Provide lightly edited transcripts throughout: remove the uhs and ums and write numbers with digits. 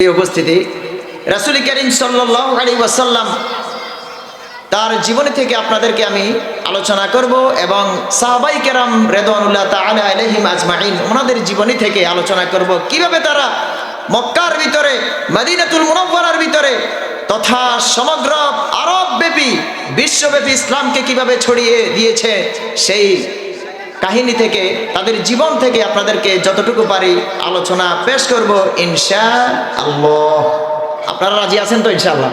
এই উপস্থিতি রাসূল করিম সাল্লাল্লাহু আলাইহি ওয়াসাল্লাম তার জীবনী থেকে আপনাদেরকে আমি আলোচনা করব এবং সাহাবায়ে কেরাম রিদওয়ানুল্লাহ তাআলা আলাইহিম আজমাইন ওনাদের জীবনী থেকে আলোচনা করব কিভাবে তারা মক্কার ভিতরে মদিনাতুল মুনাওয়ারার ভিতরে তথা সমগ্র আরবব্যাপী বিশ্বব্যাপী ইসলামকে কিভাবে ছড়িয়ে দিয়েছে সেই কাহিনী থেকে তাদের জীবন থেকে আপনাদেরকে যতটুকু পারি আলোচনা পেশ করব ইনশাআল্লাহ। আপনারা রাজি আছেন তো ইনশাআল্লাহ?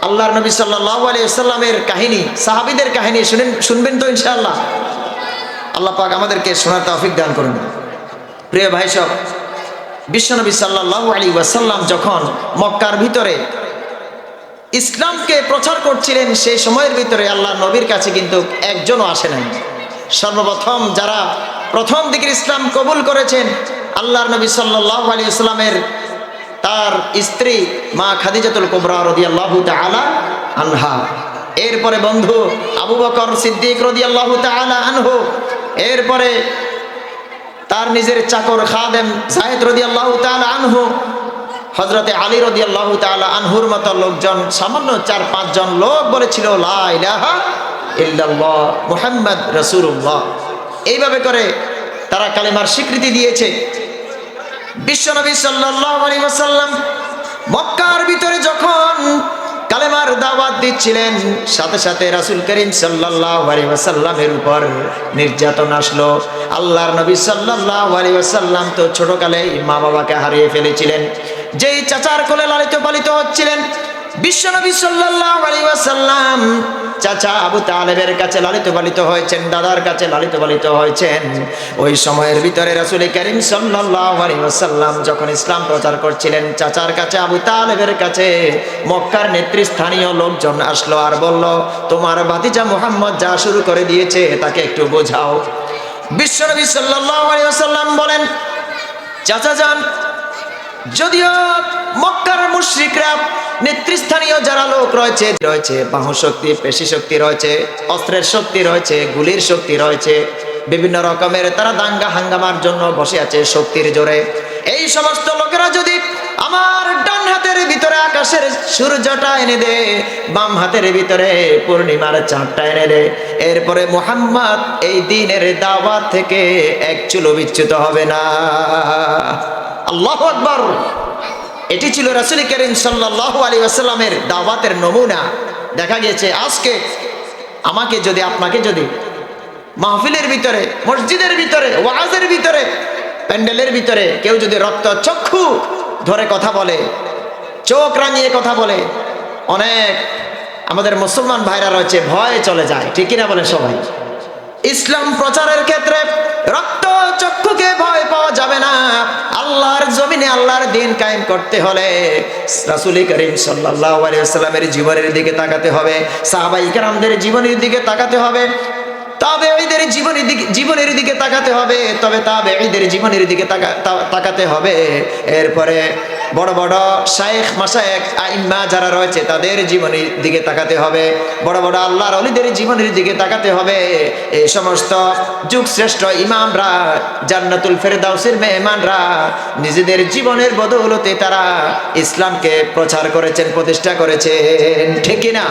আল্লাহর নবী সাল্লাল্লাহু আলাইহি ওয়াসাল্লামের কাহিনী, সাহাবীদের কাহিনী শুনবেন তো ইনশাআল্লাহ? আল্লাহ পাক আমাদেরকে শোনার তৌফিক দান করুন। প্রিয় ভাই সব, বিশ্বনবী সাল্লাল্লাহু আলাইহি ওয়াসাল্লাম যখন মক্কার ভিতরে ইসলামকে প্রচার করছিলেন সেই সময়ের ভিতরে আল্লাহর নবীর কাছে কিন্তু একজনও আসে নাই। সর্বপ্রথম যারা প্রথম দিকে ইসলাম কবুল করেছেন আল্লাহর নবী সাল্লাল্লাহু আলাইহি ওয়াসাল্লামের তার স্ত্রী মা খাদিজাতুল কুবরা রাদিয়াল্লাহু তাআলা আনহা, এরপরে বন্ধু আবু বকর সিদ্দিক রাদিয়াল্লাহু তাআলা আনহু, এরপরে তার নিজের চাকর খাদেম যায়েদ রাদিয়াল্লাহু তাআলা আনহু, হযরতে আলী রাদিয়াল্লাহু তাআলা আনহুর মতো লোকজন, সামান্য 4-5 জন লোক বলেছিল লা ইলাহা ইল্লাল্লাহ মুহাম্মদ রাসূলুল্লাহ। এইভাবে করে তারা কালেমার স্বীকৃতি দিয়েছে। বিশ্বনবী সাল্লাল্লাহু আলাইহি ওয়াসাল্লাম মক্কার ভিতরে যখন কালেমার দাওয়াত দিচ্ছিলেন সাথে সাথে রাসূল করিম সাল্লাল্লাহু আলাইহি ওয়াসাল্লামের উপর নির্যাতন আসলো। আল্লাহর নবী সাল্লাল্লাহু আলাইহি ওয়াসাল্লাম তো ছোটকালেই মা বাবাকে হারিয়ে ফেলেছিলেন। যেই চাচার কোলে লালিত পালিত হচ্ছিলেন বিশ্বনবী সাল্লাল্লাহু আলাইহি ওয়াসাল্লাম চাচা আবু তালেবের কাছে লালিত পালিত হয়েছেন, দাদার কাছে লালিত পালিত হয়েছেন। ওই সময়ের ভিতরে রাসূল করিম সাল্লাল্লাহু আলাইহি ওয়াসাল্লাম যখন ইসলাম প্রচার করছিলেন চাচার কাছে আবু তালেবের কাছে মক্কার নেতৃস্থানীয় লোকজন আসলো আর বলল, তোমার ভাতিজা মুহাম্মদ যা শুরু করে দিয়েছে তাকে একটু বোঝাও। বিশ্বনবী সাল্লাল্লাহু আলাইহি ওয়াসাল্লাম বলেন, চাচা যান, যদিও মক্কার মুশরিকরা নেতৃস্থানীয় যারা লোক রয়েছে বাহু শক্তি, পেশি শক্তি রয়েছে, অস্ত্রের শক্তি রয়েছে, গুলির শক্তি রয়েছে, বিভিন্ন রকমের তারা দাঙ্গা হাঙ্গামার জন্য বসে আছে শক্তির জোরে। এই সমস্ত লোকেরা যদি আমার ডান হাতের ভিতরে আকাশের সূর্যটা এনে দে, বাম হাতের ভিতরে পূর্ণিমার চাঁদটা এনে দে, এরপরে মুহাম্মদ এই দ্বীনের দাওয়াত থেকে এক চুলো বিচ্যুত হবে না। আল্লাহু আকবার। এটি ছিল রাসূল করিম সাল্লাল্লাহু আলাইহি ওয়াসাল্লামের দাওয়াতের নমুনা। দেখা গেছে আজকে আমাকে যদি আপনাকে যদি মাহফিলের ভিতরে, মসজিদের ভিতরে, ওয়াজের ভিতরে, প্যান্ডেলের ভিতরে কেউ যদি রক্ত চক্ষু ধরে কথা বলে, চোখ রাঙিয়ে কথা বলে, অনেক আমাদের মুসলমান ভাইরা রয়েছে ভয়ে চলে যায়, ঠিক কিনা বলেন সবাই? ইসলাম প্রচারের ক্ষেত্রে রক্ত চক্ষুকে ভয় পাওয়া যাবে না। আল্লাহর জমিনে আল্লাহর দ্বীন কায়েম করতে হলে রাসূল করিম সাল্লাল্লাহু আলাইহি ওয়াসাল্লামের জীবনের দিকে তাকাতে হবে, সাহাবায়ে কেরামদের জীবনের দিকে তাকাতে হবে, তাবেঈদের জীবনের দিকে তাকাতে হবে, তবে তাবেঈদের জীবনের দিকে তাকাতে হবে। এরপরে বড় বড় শায়েখ মাশায়েখ আইম্মা যারা রয়েছে তাদের জীবনের দিকে তাকাতে হবে, বড় বড় আল্লাহর ওলিদের জীবনের দিকে তাকাতে হবে। এই সমস্ত যুগ শ্রেষ্ঠ ইমামরা, জান্নাতুল ফেরদাউসের মেহমানরা নিজেদের জীবনের বদৌলতে তারা ইসলামকে প্রচার করেছেন, প্রতিষ্ঠা করেছেন, ঠিক কিনা?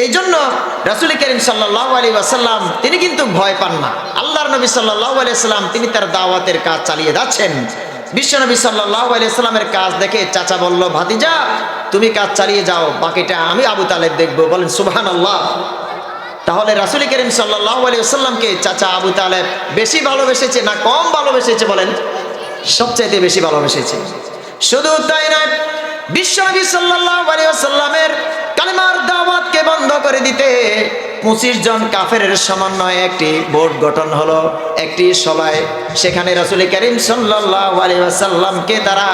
এই জন্য রাসূল করিম সাল্লাল্লাহু আলাইহি ওয়াসাল্লাম তিনি কিন্তু ভয় পান না। আল্লাহর নবী সাল্লাল্লাহু আলাইহি ওয়াসাল্লাম তিনি তার দাওয়াতের কাজ চালিয়ে যাচ্ছেন। বিশ্বনবী সাল্লাল্লাহু আলাইহি ওয়াসাল্লামের কাজ দেখে চাচা বলল, ভাতিজা তুমি কাজ চালিয়ে যাও, বাকিটা আমি আবু তালেব দেখব। বলেন সুবহানাল্লাহ। তাহলে রাসূল করিম সাল্লাল্লাহু আলাইহি ওয়াসাল্লামকে চাচা আবু তালেব বেশি ভালোবেসেছে না কম ভালোবেসেছে? বলেন সবচাইতে বেশি ভালোবেসেছে। শুধু তাই নয়, বিশ্বনবী সাল্লাল্লাহু আলাইহি ওয়াসাল্লামের কালেমার দাওয়াতকে বন্ধ করে দিতে 25 জন কাফেরের সমন্বয়ে একটি বোর্ড গঠন হলো, একটি সভায়। সেখানে রাসূল করিম সাল্লাল্লাহু আলাইহি ওয়াসাল্লামকে তারা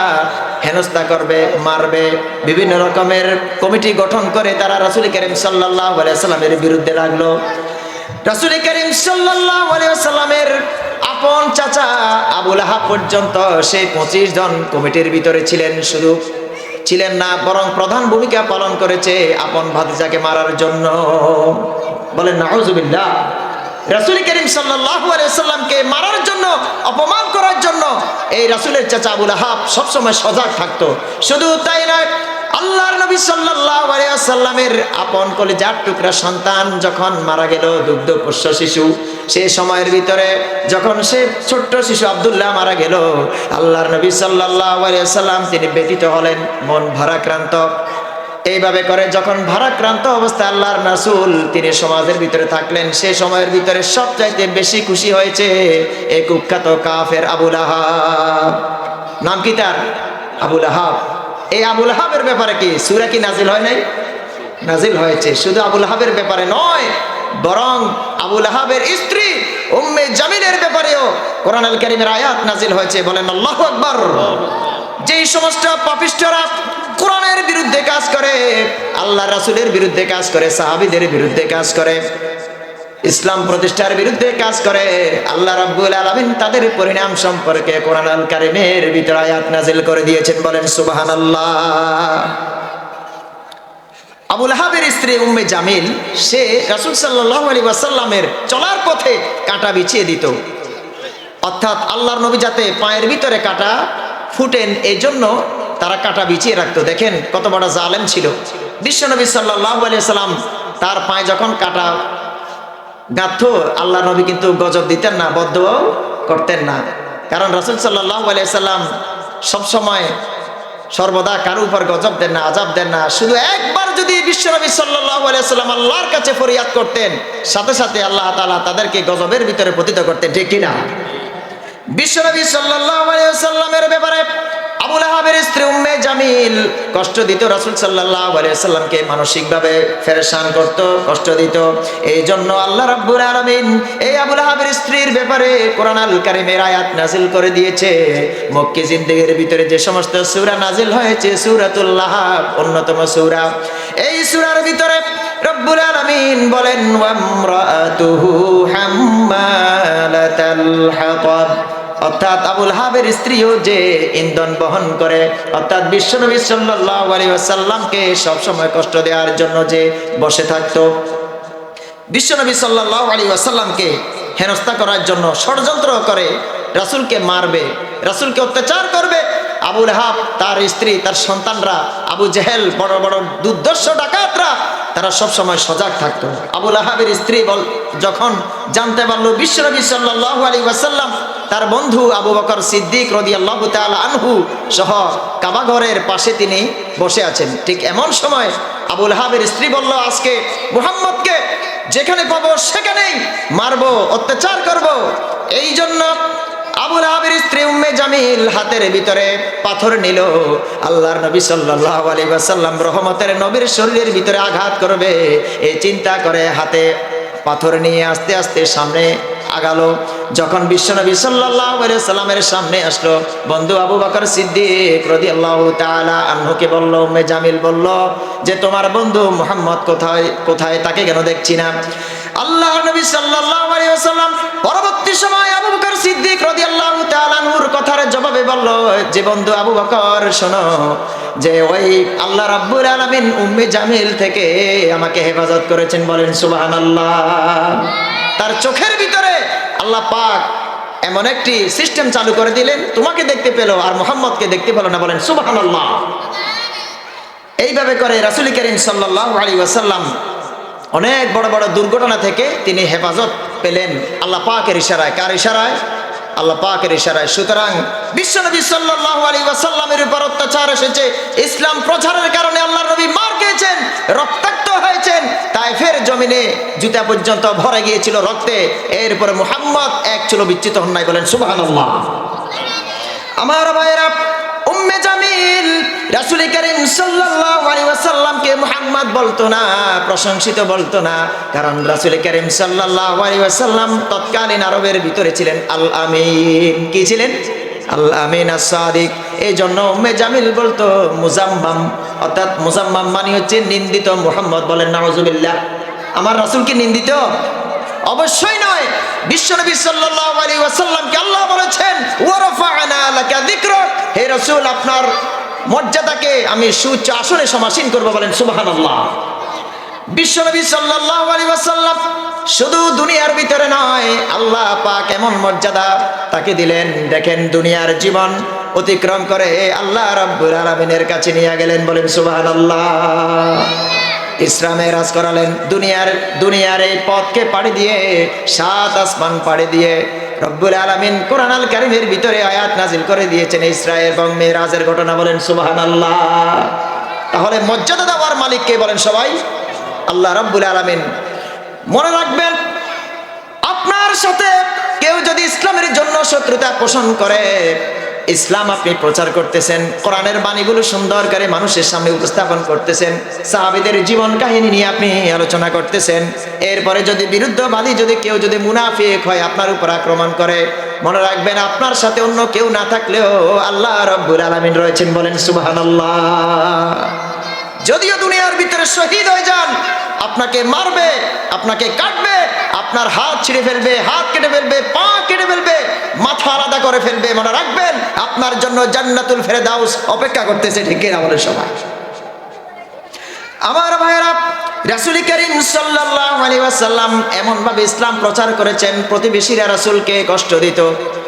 হেনস্থা করবে, মারবে, বিভিন্ন রকমের কমিটি গঠন করে তারা রাসূল করিম সাল্লাল্লাহু আলাইহি ওয়াসাল্লামের বিরুদ্ধে লাগলো। রাসূল করিম সাল্লাল্লাহু আলাইহি ওয়াসাল্লামের আপন চাচা আবু লাহাব পর্যন্ত সেই 25 জন কমিটির ভিতরে ছিলেন না, বরং প্রধান ভূমিকা পালন করেছে আপন ভাতিজাকে মারার জন্য। বলেন নাউজুবিল্লাহ। রাসূল করিম সাল্লাল্লাহু আলাইহি ওয়াসাল্লামকে মারার জন্য, অপমান করার জন্য এই রাসূলের চাচা আবু লাহাব সবসময় সজাগ থাকতো। শুধু তাই নয়, আল্লাহর নবী সাল্লাল্লাহু আলাইহি ওয়াসাল্লামের আপন কলিজার টুকরা সন্তান যখন মারা গেল, দুগ্ধপোষ্য শিশু, সেই সময়ের ভিতরে যখন সে ছোট্ট শিশু আব্দুল্লাহ মারা গেল, আল্লাহর নবী সাল্লাল্লাহু আলাইহি ওয়াসাল্লাম তিনি ব্যথিত হলেন, মন ভারাক্রান্ত। এইভাবে করে যখন ভারাক্রান্ত অবস্থায় আল্লাহর রাসূল তিনি সমাজের ভিতরে থাকলেন, সেই সময়ের ভিতরে সবচাইতে বেশি খুশি হয়েছে এই কুখ্যাত কাফের আবু লাহাব। নাম কি তার? আবু লাহাব। এই আবু লাহাবের ব্যাপারে কি সূরা কি নাজিল হয় নাই? নাজিল হয়েছে। শুধু আবু লাহাবের ব্যাপারে নয়, বরং আবু লাহাবের স্ত্রী উম্মে জামিলের ব্যাপারেও কোরআন আল কারীমের আয়াত নাজিল হয়েছে। বলেন আল্লাহু আকবার। যেই সমস্ত পাপিষ্ঠরা কোরআনের বিরুদ্ধে কাজ করে, আল্লাহ রাসূলের বিরুদ্ধে কাজ করে, সাহাবীদের বিরুদ্ধে কাজ করে, ইসলাম প্রতিষ্ঠার বিরুদ্ধে কাজ করে, আল্লাহ রাব্বুল আলামিন তাদের পরিণাম সম্পর্কে কোরআন আল কারীমের ভিতরে আয়াত নাজিল করে দিয়েছেন। বলেন সুবহানাল্লাহ। আবু লাহাবের স্ত্রী উম্মে জামিল, সে রাসূল সাল্লাল্লাহু আলাইহি ওয়াসাল্লামের চলার পথে কাঁটা বিছিয়ে দিত, অর্থাৎ আল্লাহর নবী যাতে পায়ের ভিতরে কাঁটা ফুটেন এই জন্য তারা কাঁটা বিছিয়ে রাখতো। দেখেন কত বড় জালেম ছিল বিশ্বনবী সাল্লাল্লাহু আলাইহি ওয়াসাল্লাম। তার পায়ে যখন কাঁটা গাঁথতো, আল্লাহ নবী কিন্তু গজব দিতেন না, বদদুয়াও করতেন না, কারণ রাসূল সাল্লাল্লাহু আলাইহি ওয়াসাল্লাম সবসময় সর্বদা কারো উপর গজব দেন না, আযাব দেন না। শুধু একবার যদি বিশ্বনবী সাল্লাল্লাহু আলাইহি ওয়াসাল্লাম আল্লাহর কাছে ফরিয়াদ করতেন, সাথে সাথে আল্লাহ তাআলা তাদেরকে গজবের ভিতরে পতিত করতেন, ঠিক কি না? বিশ্বনবী সাল্লাল্লাহু আলাইহি ওয়াসাল্লামের ব্যাপারে আবু লাহাবের স্ত্রী উম্মে জামিল কষ্ট দিত, রাসূল সাল্লাল্লাহু আলাইহি ওয়াসাল্লামকে মানসিকভাবে পেরেশান করত, কষ্ট দিত। এই জন্য আল্লাহ রাব্বুল আলামিন এই আবু লাহাবের স্ত্রীর ব্যাপারে কোরআন আল কারীমের আয়াত নাজিল করে দিয়েছে। মক্কি জিন্দেগির ভিতরে যে সমস্ত সূরা নাজিল হয়েছে, সূরাতুল লাহাব অন্যতম সূরা। এই সূরার ভিতরে রব্বুল আলামিন বলেন ওয়ামরাআতুহু হাম্মালাতাল হাতাব, অর্থাৎ আবু লাহাবের স্ত্রীও যে ইন্ধন বহন করে, অর্থাৎ বিশ্বনবী সাল্লাল্লাহু আলাইহি ওয়াসাল্লামকে সব সময় কষ্ট দেওয়ার জন্য যে বসে থাকতো, বিশ্বনবী সাল্লাল্লাহু আলাইহি ওয়াসাল্লামকে হেনস্থা করার জন্য ষড়যন্ত্র করে, রাসূলকে মারবে, রাসূলকে অত্যাচার করবে। আবু লাহাব, তার স্ত্রী, তার সন্তানরা, আবু জেহেল, বড় বড় দুর্ধর্ষ ডাকাতরা, তারা সব সময় সজাগ থাকতো। আবু লাহাবের স্ত্রী যখন জানতে পারলো বিশ্বনবী সাল্লাল্লাহু আলাইহি ওয়াসাল্লাম তার বন্ধু আবু বকর সিদ্দিক রাদিয়াল্লাহু তাআলা আনহু সহ কাবা ঘরের পাশে তিনি বসে আছেন, ঠিক এমন সময় আবু লাহাবের স্ত্রী বলল, আজকে মুহাম্মদকে যেখানে পাবো সেখানেই মারবো, অত্যাচার করব। এই জন্য আবু লাহাবের স্ত্রী উম্মে জামিল হাতের ভিতরে পাথর নিল। আল্লাহর নবী সাল্লাল্লাহু আলাইহি ওয়াসাল্লাম রহমতের নবীর শরীরের ভিতরে আঘাত করবে, এই চিন্তা করে হাতে পাথর নিয়ে আস্তে আস্তে সামনে আগালো। যখন বিশ্বনবী সাল্লাল্লাহু আলাইহি ওয়াসাল্লামের সামনে আসলো, বন্ধু আবু বকর সিদ্দিক রাদিয়াল্লাহু তাআলা আনহুকে বলল, উম্মে জামিল বলল যে তোমার বন্ধু মুহাম্মদ কোথায় কোথায়, তাকে কেন দেখছি না? আল্লাহর নবী সাল্লাল্লাহু আলাইহি ওয়াসাল্লাম পরবর্তী সময় আবু বকর সিদ্দিক রাদিয়াল্লাহু তাআলা আনহুর কথার জবাবে বলল, যে বন্ধু আবু বকর শোনো, যে ওই আল্লাহ রাব্বুল আলামিন উম্মে জামিল থেকে আমাকে হেফাজত করেছেন। বলেন সুবহানাল্লাহ। তার চোখের ভিতরে আল্লাহ পাক এমন একটি সিস্টেম চালু করে দিলেন, তোমাকে দেখতে পেল আর মুহাম্মদকে দেখতে পেল না। বলেন সুবহানাল্লাহ। এইভাবে করে রাসূল করিম সাল্লাল্লাহু আলাইহি ওয়াসাল্লাম অনেক বড় বড় দুর্ঘটনা থেকে তিনি হেফাজত পেলেন আল্লাহ পাকের ইশারায়। কার ইশারায়? আল্লাহ পাকের ইশারায়। সুতরাং বিশ্বনবী সাল্লাল্লাহু আলাইহি ওয়াসাল্লামের উপর অত্যাচার এসেছে, ইসলাম প্রচারের কারণে আল্লাহর নবী মার খেয়েছেন, রক্তাক্ত হয়েছেন, তায়েফের জমিনে জুতা পর্যন্ত ভরে গিয়েছিল রক্তে। এরপরে মুহাম্মদ এক চুলো বিচ্যুত হন নাই। বলেন সুবহানাল্লাহ। আমার ভাইয়েরা, উম্মে জামিল রাসূল করিম সাল্লাল্লাহু আলাইহি ওয়াসাল্লামকে মুহাম্মদ বলতো না, প্রশংসিত বলতো না, কারণ রাসূল করিম সাল্লাল্লাহু আলাইহি ওয়াসাল্লাম তৎকালীন আরবের ভিতরে ছিলেন আল আমিন। কি ছিলেন? আল আমিন as-সাদিক। এই জন্য উম্মে জামিল বলতো মুজাম্মাম, অর্থাৎ মুজাম্মাম মানে হচ্ছে নিন্দিত মুহাম্মদ। বলেন নাউজুবিল্লাহ। আমার রাসূল কি নিন্দিত? অবশ্যই নয়। বিশ্বনবী সাল্লাল্লাহু আলাইহি ওয়াসাল্লামকে আল্লাহ বলেছেন ওয়া রাফা'না লাকা যিকরাক, হে রাসূল আপনার মর্যাদাকে আমি সুউচ্চ আসনে সমাসীন করব। বলেন সুবহানাল্লাহ। বিশ্বনবী সাল্লাল্লাহু আলাইহি ওয়াসাল্লাম শুধু দুনিয়ার ভিতরে নয়, আল্লাহ পাক এমন মর্যাদা তাকে দিলেন, দেখেন দুনিয়ার জীবন অতিক্রম করে আল্লাহ রাব্বুল আলামিনের কাছে নিয়ে গেলেন। বলেন সুবহানাল্লাহ। ইসরা মেরাজ করালেন, দুনিয়ার এই পথকে পাড়ি দিয়ে, 7 আসমান পাড়ি দিয়ে রব্বুল আলামিন কোরআন আল কারীমের ভিতরে আয়াত নাজিল করে দিয়েছেন ইসরা এবং মেরাজের ঘটনা। বলেন সুবহানাল্লাহ। তাহলে মর্যাদা দেওয়ার মালিক কে? বলেন সবাই, আল্লাহ রাব্বুল আলামিন। মনে রাখবেন, আপনার সাথে কেউ যদি ইসলামের জন্য শত্রুতা পোষণ করে, ইসলাম আপনি প্রচার করতেছেন, কোরআনের বাণীগুলো সুন্দর করে মানুষের সামনে উপস্থাপন করতেছেন, সাহাবীদের জীবন কাহিনী নিয়ে আপনি আলোচনা করতেছেন, এরপরে যদি বিরুদ্ধবাদী যদি কেউ যদি মুনাফিক হয় আপনার উপর আক্রমণ করে, মনে রাখবেন আপনার সাথে অন্য কেউ না থাকলেও আল্লাহ রাব্বুল আলামিন রয়েছেন। বলেন সুবহানাল্লাহ। যদিও দুনিয়ার ভিতরে শহীদ হয়ে যান, আপনাকে মারবে, আপনাকে কাটবে, আপনার হাত ছিঁড়ে ফেলবে, হাত কেটে ফেলবে, পা কেটে ফেলবে, মাথা আলাদা করে ফেলবে, মনে রাখবেন আপনার জন্য জান্নাতুল ফেরদাউস অপেক্ষা করতেছে। ঠিক কিনা বলে সবাই? আমার ভাইয়েরা, রাসূল করিম সাল্লাল্লাহু আলাইহি ওয়াসাল্লাম এমন ভাবে ইসলাম প্রচার করেছেন, প্রতিবেশীরা রাসূলকে কষ্ট দিত।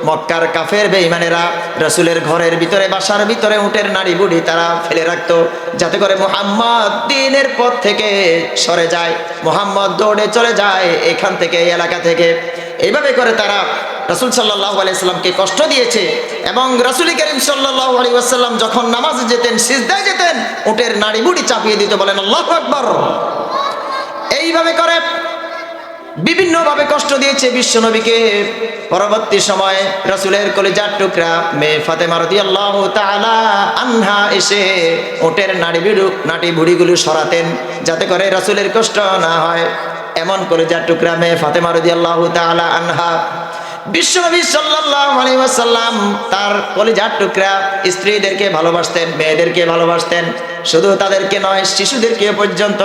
মক্কার কাফের বেঈমানেরা রাসূলের ঘরের ভিতরে, বাসার ভিতরে উটের নাড়ি বুড়ি তারা ফেলে রাখতো, যাতে করে মুহাম্মদ দ্বীনের পথ থেকে সরে যায়, মুহাম্মদ দৌড়ে চলে যায় এখান থেকে, এই এলাকা থেকে। এইভাবে করে তারা রাসূল সাল্লাল্লাহু আলাইহি ওয়াসাল্লামকে কষ্ট দিয়েছে। এবং রাসূল করিম সাল্লাল্লাহু আলাইহি ওয়াসাল্লাম যখন নামাজে যেতেন, সিজদায় যেতেন, উটের নাড়ি বুড়ি চাপিয়ে দিত। বলেন আল্লাহু আকবার। এইভাবে করে বিভিন্নভাবে কষ্ট দিয়েছে বিশ্বনবীকে। পরবর্তী সময়ে রাসূলের কলিজার টুকরা মেয়ে ফাতেমা রাদিয়াল্লাহু তাআলা আনহা এসে উটের নাড়ি বুড়িগুলো সরাতেন, যাতে করে রাসূলের কষ্ট না হয়। এমন কলিজার টুকরা মেয়ে ফাতেমা রাদিয়াল্লাহু তাআলা আনহা। বিশ্বনবী সাল্লাল্লাহু আলাইহি ওয়াসাল্লাম তার কলিজার টুকরা স্ত্রীদেরকে ভালোবাসতেন, মেয়েদেরকে ভালোবাসতেন, শুধু তাদেরকে নয়, শিশুদেরকে পর্যন্ত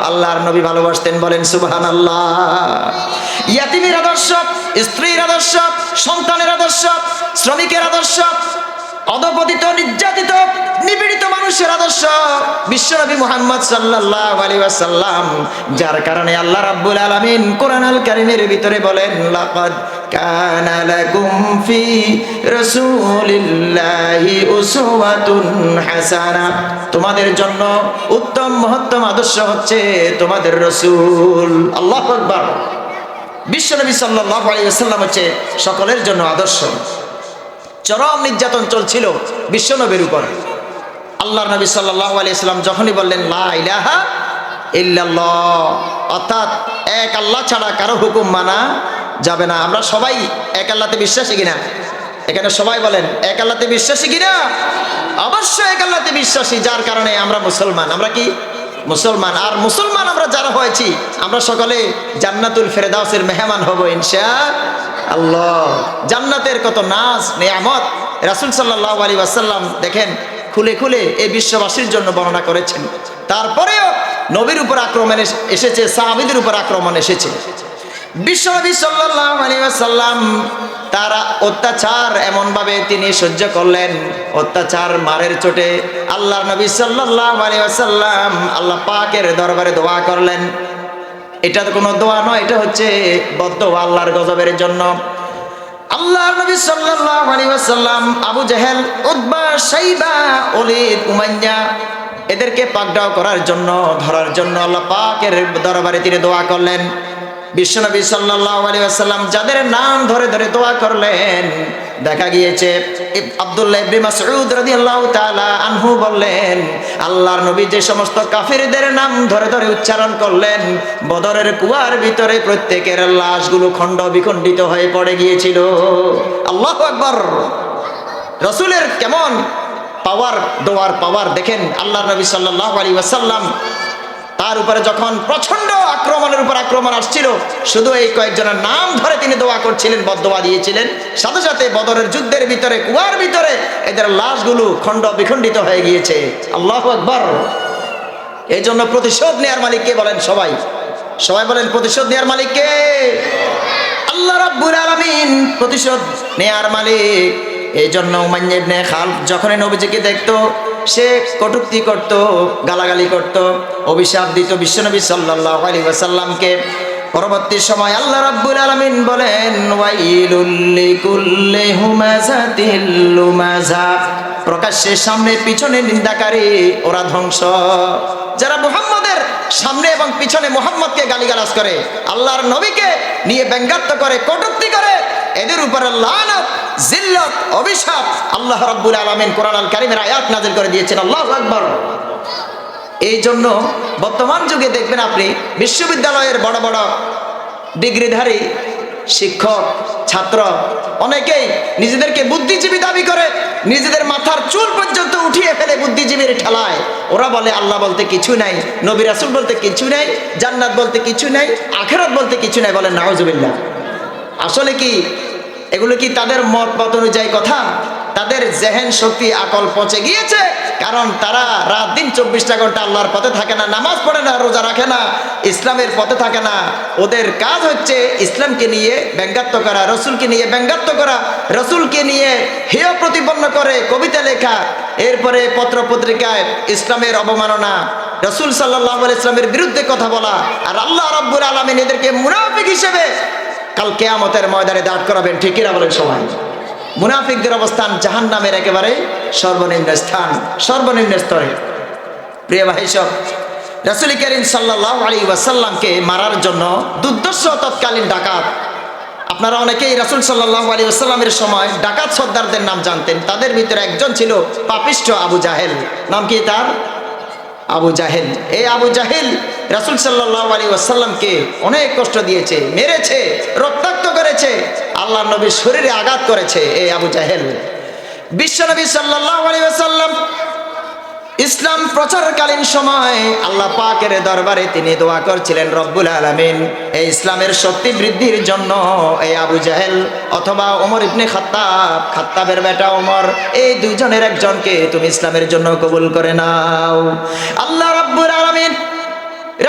আল্লাহর নবী ভালোবাসতেন। বলেন সুবহানাল্লাহ। ইয়াতীমের আদর্শ, স্ত্রীর আদর্শ, সন্তানের আদর্শ, শ্রমিকের আদর্শ, অধপতিত, নির্যাতিত, নিপীড়িত মানুষের আদর্শ বিশ্বনবী মুহাম্মদ সাল্লাল্লাহু আলাইহি ওয়াসাল্লাম। যার কারণে আল্লাহ রাব্বুল আলামিন কোরআন আল কারীমের ভিতরে বলেন, লাকাদ কানা লাকুম ফি রাসূলিল্লাহি উসওয়াতুন হাসানাহ। তোমাদের জন্য উত্তম মহত্তম আদর্শ হচ্ছে তোমাদের রাসূল। আল্লাহু আকবার। বিশ্বনবী সাল্লাল্লাহু আলাইহি ওয়াসাল্লাম হচ্ছে সকলের জন্য আদর্শ। চরম নির্যাতন চলছিল বিশ্বনবীর উপর। আল্লাহর নবী সাল্লাল্লাহু আলাইহি ওয়াসাল্লাম যখনই বললেন লা ইলাহা ইল্লাল্লাহ, অর্থাৎ এক আল্লাহ ছাড়া কারো হুকুম মানা যাবে না। আমরা সবাই এক আল্লাহতে বিশ্বাসী কিনা? এখানে সবাই বলেন এক আল্লাহতে বিশ্বাসী কিনা? অবশ্যই এক আল্লাহতে বিশ্বাসী, যার কারণে আমরা মুসলমান। আমরা কি মুসলমান? আর মুসলমান আমরা যারা হয়েছি, আমরা সকলে জান্নাতুল ফেরদাউসের মেহমান হব ইনশাআল্লাহ। জান্নাতের কত নাজ নিয়ামত রাসূল সাল্লাল্লাহু আলাইহি ওয়াসাল্লাম দেখেন খুলে খুলে এই বিশ্ববাসীর জন্য বর্ণনা করেছেন। তারপরেও নবীর উপর আক্রমণ এসেছে, সাহাবীদের উপর আক্রমণ এসেছে। বিশ্বনবী সাল্লাল্লাহু আলাইহি ওয়াসাল্লাম তারা অত্যাচার এমনভাবে তিনি সহ্য করলেন, অত্যাচার মারের চোটে আল্লাহর নবী সাল্লাল্লাহু আলাইহি ওয়াসাল্লাম আল্লাহ পাকের দরবারে দোয়া করলেন। এটা তো কোনো দোয়া নয়, এটা হচ্ছে বদদোয়া আল্লাহর গজবের জন্য। আল্লাহর নবী সাল্লাল্লাহু আলাইহি ওয়াসাল্লাম Abu Jahl, Utba, শাইবা, Walid, Umayya এদেরকে পাকড়াও করার জন্য, ধরার জন্য আল্লাহ পাকের দরবারে তিনি দোয়া করলেন। বিশ্বনবী সাল্লাল্লাহু আলাইহি ওয়াসাল্লাম যাদের নাম ধরে ধরে দোয়া করলেন, দেখা গিয়েছে আব্দুল্লাহ ইবনে মাসউদ রাদিয়াল্লাহু তাআলা আনহু বললেন, আল্লাহর নবী যে সমস্ত কাফিরদের নাম ধরে ধরে উচ্চারণ করলেন, বদরের কুয়ার ভিতরে প্রত্যেকের লাশগুলো খণ্ড বিখণ্ডিত হয়ে পড়ে গিয়েছিল। আল্লাহু আকবার। রাসূলের কেমন পাওয়ার, দোয়ার পাওয়ার দেখেন। আল্লাহর নবী সাল্লাল্লাহু আলাইহি ওয়াসাল্লাম তার উপরে যখন প্রচন্ড আক্রমণের উপর আক্রমণ আসছিল, শুধু এই কয়েকজনের নাম ধরে তিনি দোয়া করছিলেন, বদদোয়া দিয়েছিলেন, সাথে সাথে বদরের যুদ্ধের ভিতরে, কুয়ার ভিতরে এদের লাশগুলো খণ্ড বিখণ্ডিত হয়ে গিয়েছে। আল্লাহু আকবার। এই জন্য প্রতিশোধ নেয়ার মালিক কে? বলেন সবাই, সবাই বলেন প্রতিশোধ নেয়ার মালিক কে? আল্লাহ রাব্বুল আলামিন প্রতিশোধ নেয়ার মালিক। এই জন্য উমাইয়া ইবনে খালফ যখন নবীজিকে দেখতো, সে কটূক্তি করত, গালাগালি করত, অভিশাপ দিত বিশ্বনবী সাল্লাল্লাহু আলাইহি ওয়াসাল্লামকে। পরবর্তী সময় আল্লাহ রাব্বুল আলামিন বলেন ওয়াইলুল লিকুল্লি হুমাযাতিল লুমাযা, প্রকাশ্যে সামনে পিছনে নিন্দাকারী ওরা ধ্বংস। যারা মুহাম্মদের সামনে এবং পিছনে মুহাম্মদকে গালিগালাজ করে, আল্লাহর নবীকে নিয়ে ব্যঙ্গাত্ব করে, কটূক্তি করে, এদের উপরে লানত, জিল্লত, অভিশাপ আল্লাহ রাব্বুল আলামিন কোরআন আল কারীমের আয়াত নাযিল করে দিয়েছেন। আল্লাহু আকবার। এই জন্য বর্তমান যুগে দেখবেন আপনি বিশ্ববিদ্যালয়ের বড় বড় ডিগ্রিধারী শিক্ষক, ছাত্র অনেকেই নিজেদেরকে বুদ্ধিজীবী দাবি করে, নিজেদের মাথার চুল পর্যন্ত উঠিয়ে ফেলে বুদ্ধিজীবীর ঠেলায়। ওরা বলে আল্লাহ বলতে কিছু নাই, নবী রাসূল বলতে কিছু নাই, জান্নাত বলতে কিছু নাই, আখিরাত বলতে কিছু নাই। বলেন নাউজুবিল্লাহ। আসলে কি এগুলো কি তাদের মত অনুযায়ী কথা? তাদের জেহেন শক্তি আকল পচে গিয়েছে, কারণ তারা রাত দিন 24টা ঘন্টা আল্লাহর পথে থাকে না, নামাজ পড়ে না, রোজা রাখে না, ইসলামের পথে থাকে না। ওদের কাজ হচ্ছে ইসলামকে নিয়ে ব্যঙ্গাত্ব করা, রসুলকে নিয়ে ব্যঙ্গাত্ব করা, রসুলকে নিয়ে হেয় প্রতিপন্ন করে কবিতা লেখা, এরপরে পত্র পত্রিকায় ইসলামের অবমাননা, রসুল সাল্লাল্লাহু আলাইহি ইসলামের বিরুদ্ধে কথা বলা। আর আল্লাহ রাব্বুল আলামিন এদেরকে মুনাফিক হিসেবে কাল কিয়ামতের ময়দানে দাঁড় করাবেন। ঠিক কিনা বলেন সবাই? মুনাফিকদের অবস্থান জাহান্নামের একেবারে সর্বনিম্ন স্থান, সর্বনিম্ন স্তরে। প্রিয় ভাই সব, রাসূল করিম সাল্লাল্লাহু আলাইহি ওয়াসাল্লামকে মারার জন্য দুর্ধর্ষ তৎকালীন ডাকাত, আপনারা অনেকেই রাসূল সাল্লাল্লাহু আলাইহি ওয়াসাল্লামের সময় ডাকাত সর্দারদের নাম জানতেন। তাদের ভিতরে একজন ছিল পাপিষ্ঠ আবু জাহেল। নাম কি তার? আবু জাহেল। এই আবু জাহেল রাসূল সাল্লাল্লাহু আলাইহি ওয়াসাল্লামকে অনেক কষ্ট দিয়েছে, মেরেছে, রক্তাক্ত করেছে, আল্লাহর নবীর শরীরে আঘাত করেছে। এই আবু জাহেল বিশ্বনবী সাল্লাল্লাহু আলাইহি ওয়াসাল্লাম ইসলাম প্রচারকালীন সময় আল্লাহ পাকের দরবারে তিনি দোয়া করছিলেন, রব্বুল আলামিন এই ইসলামের শক্তি বৃদ্ধির জন্য এই আবু জাহেল অথবা ওমর ইবনে খাত্তাব, খাত্তাবের বেটা ওমর, এই দুইজনের একজনকে তুমি ইসলামের জন্য কবুল করে নাও। আল্লাহ রব্বুল আলামিন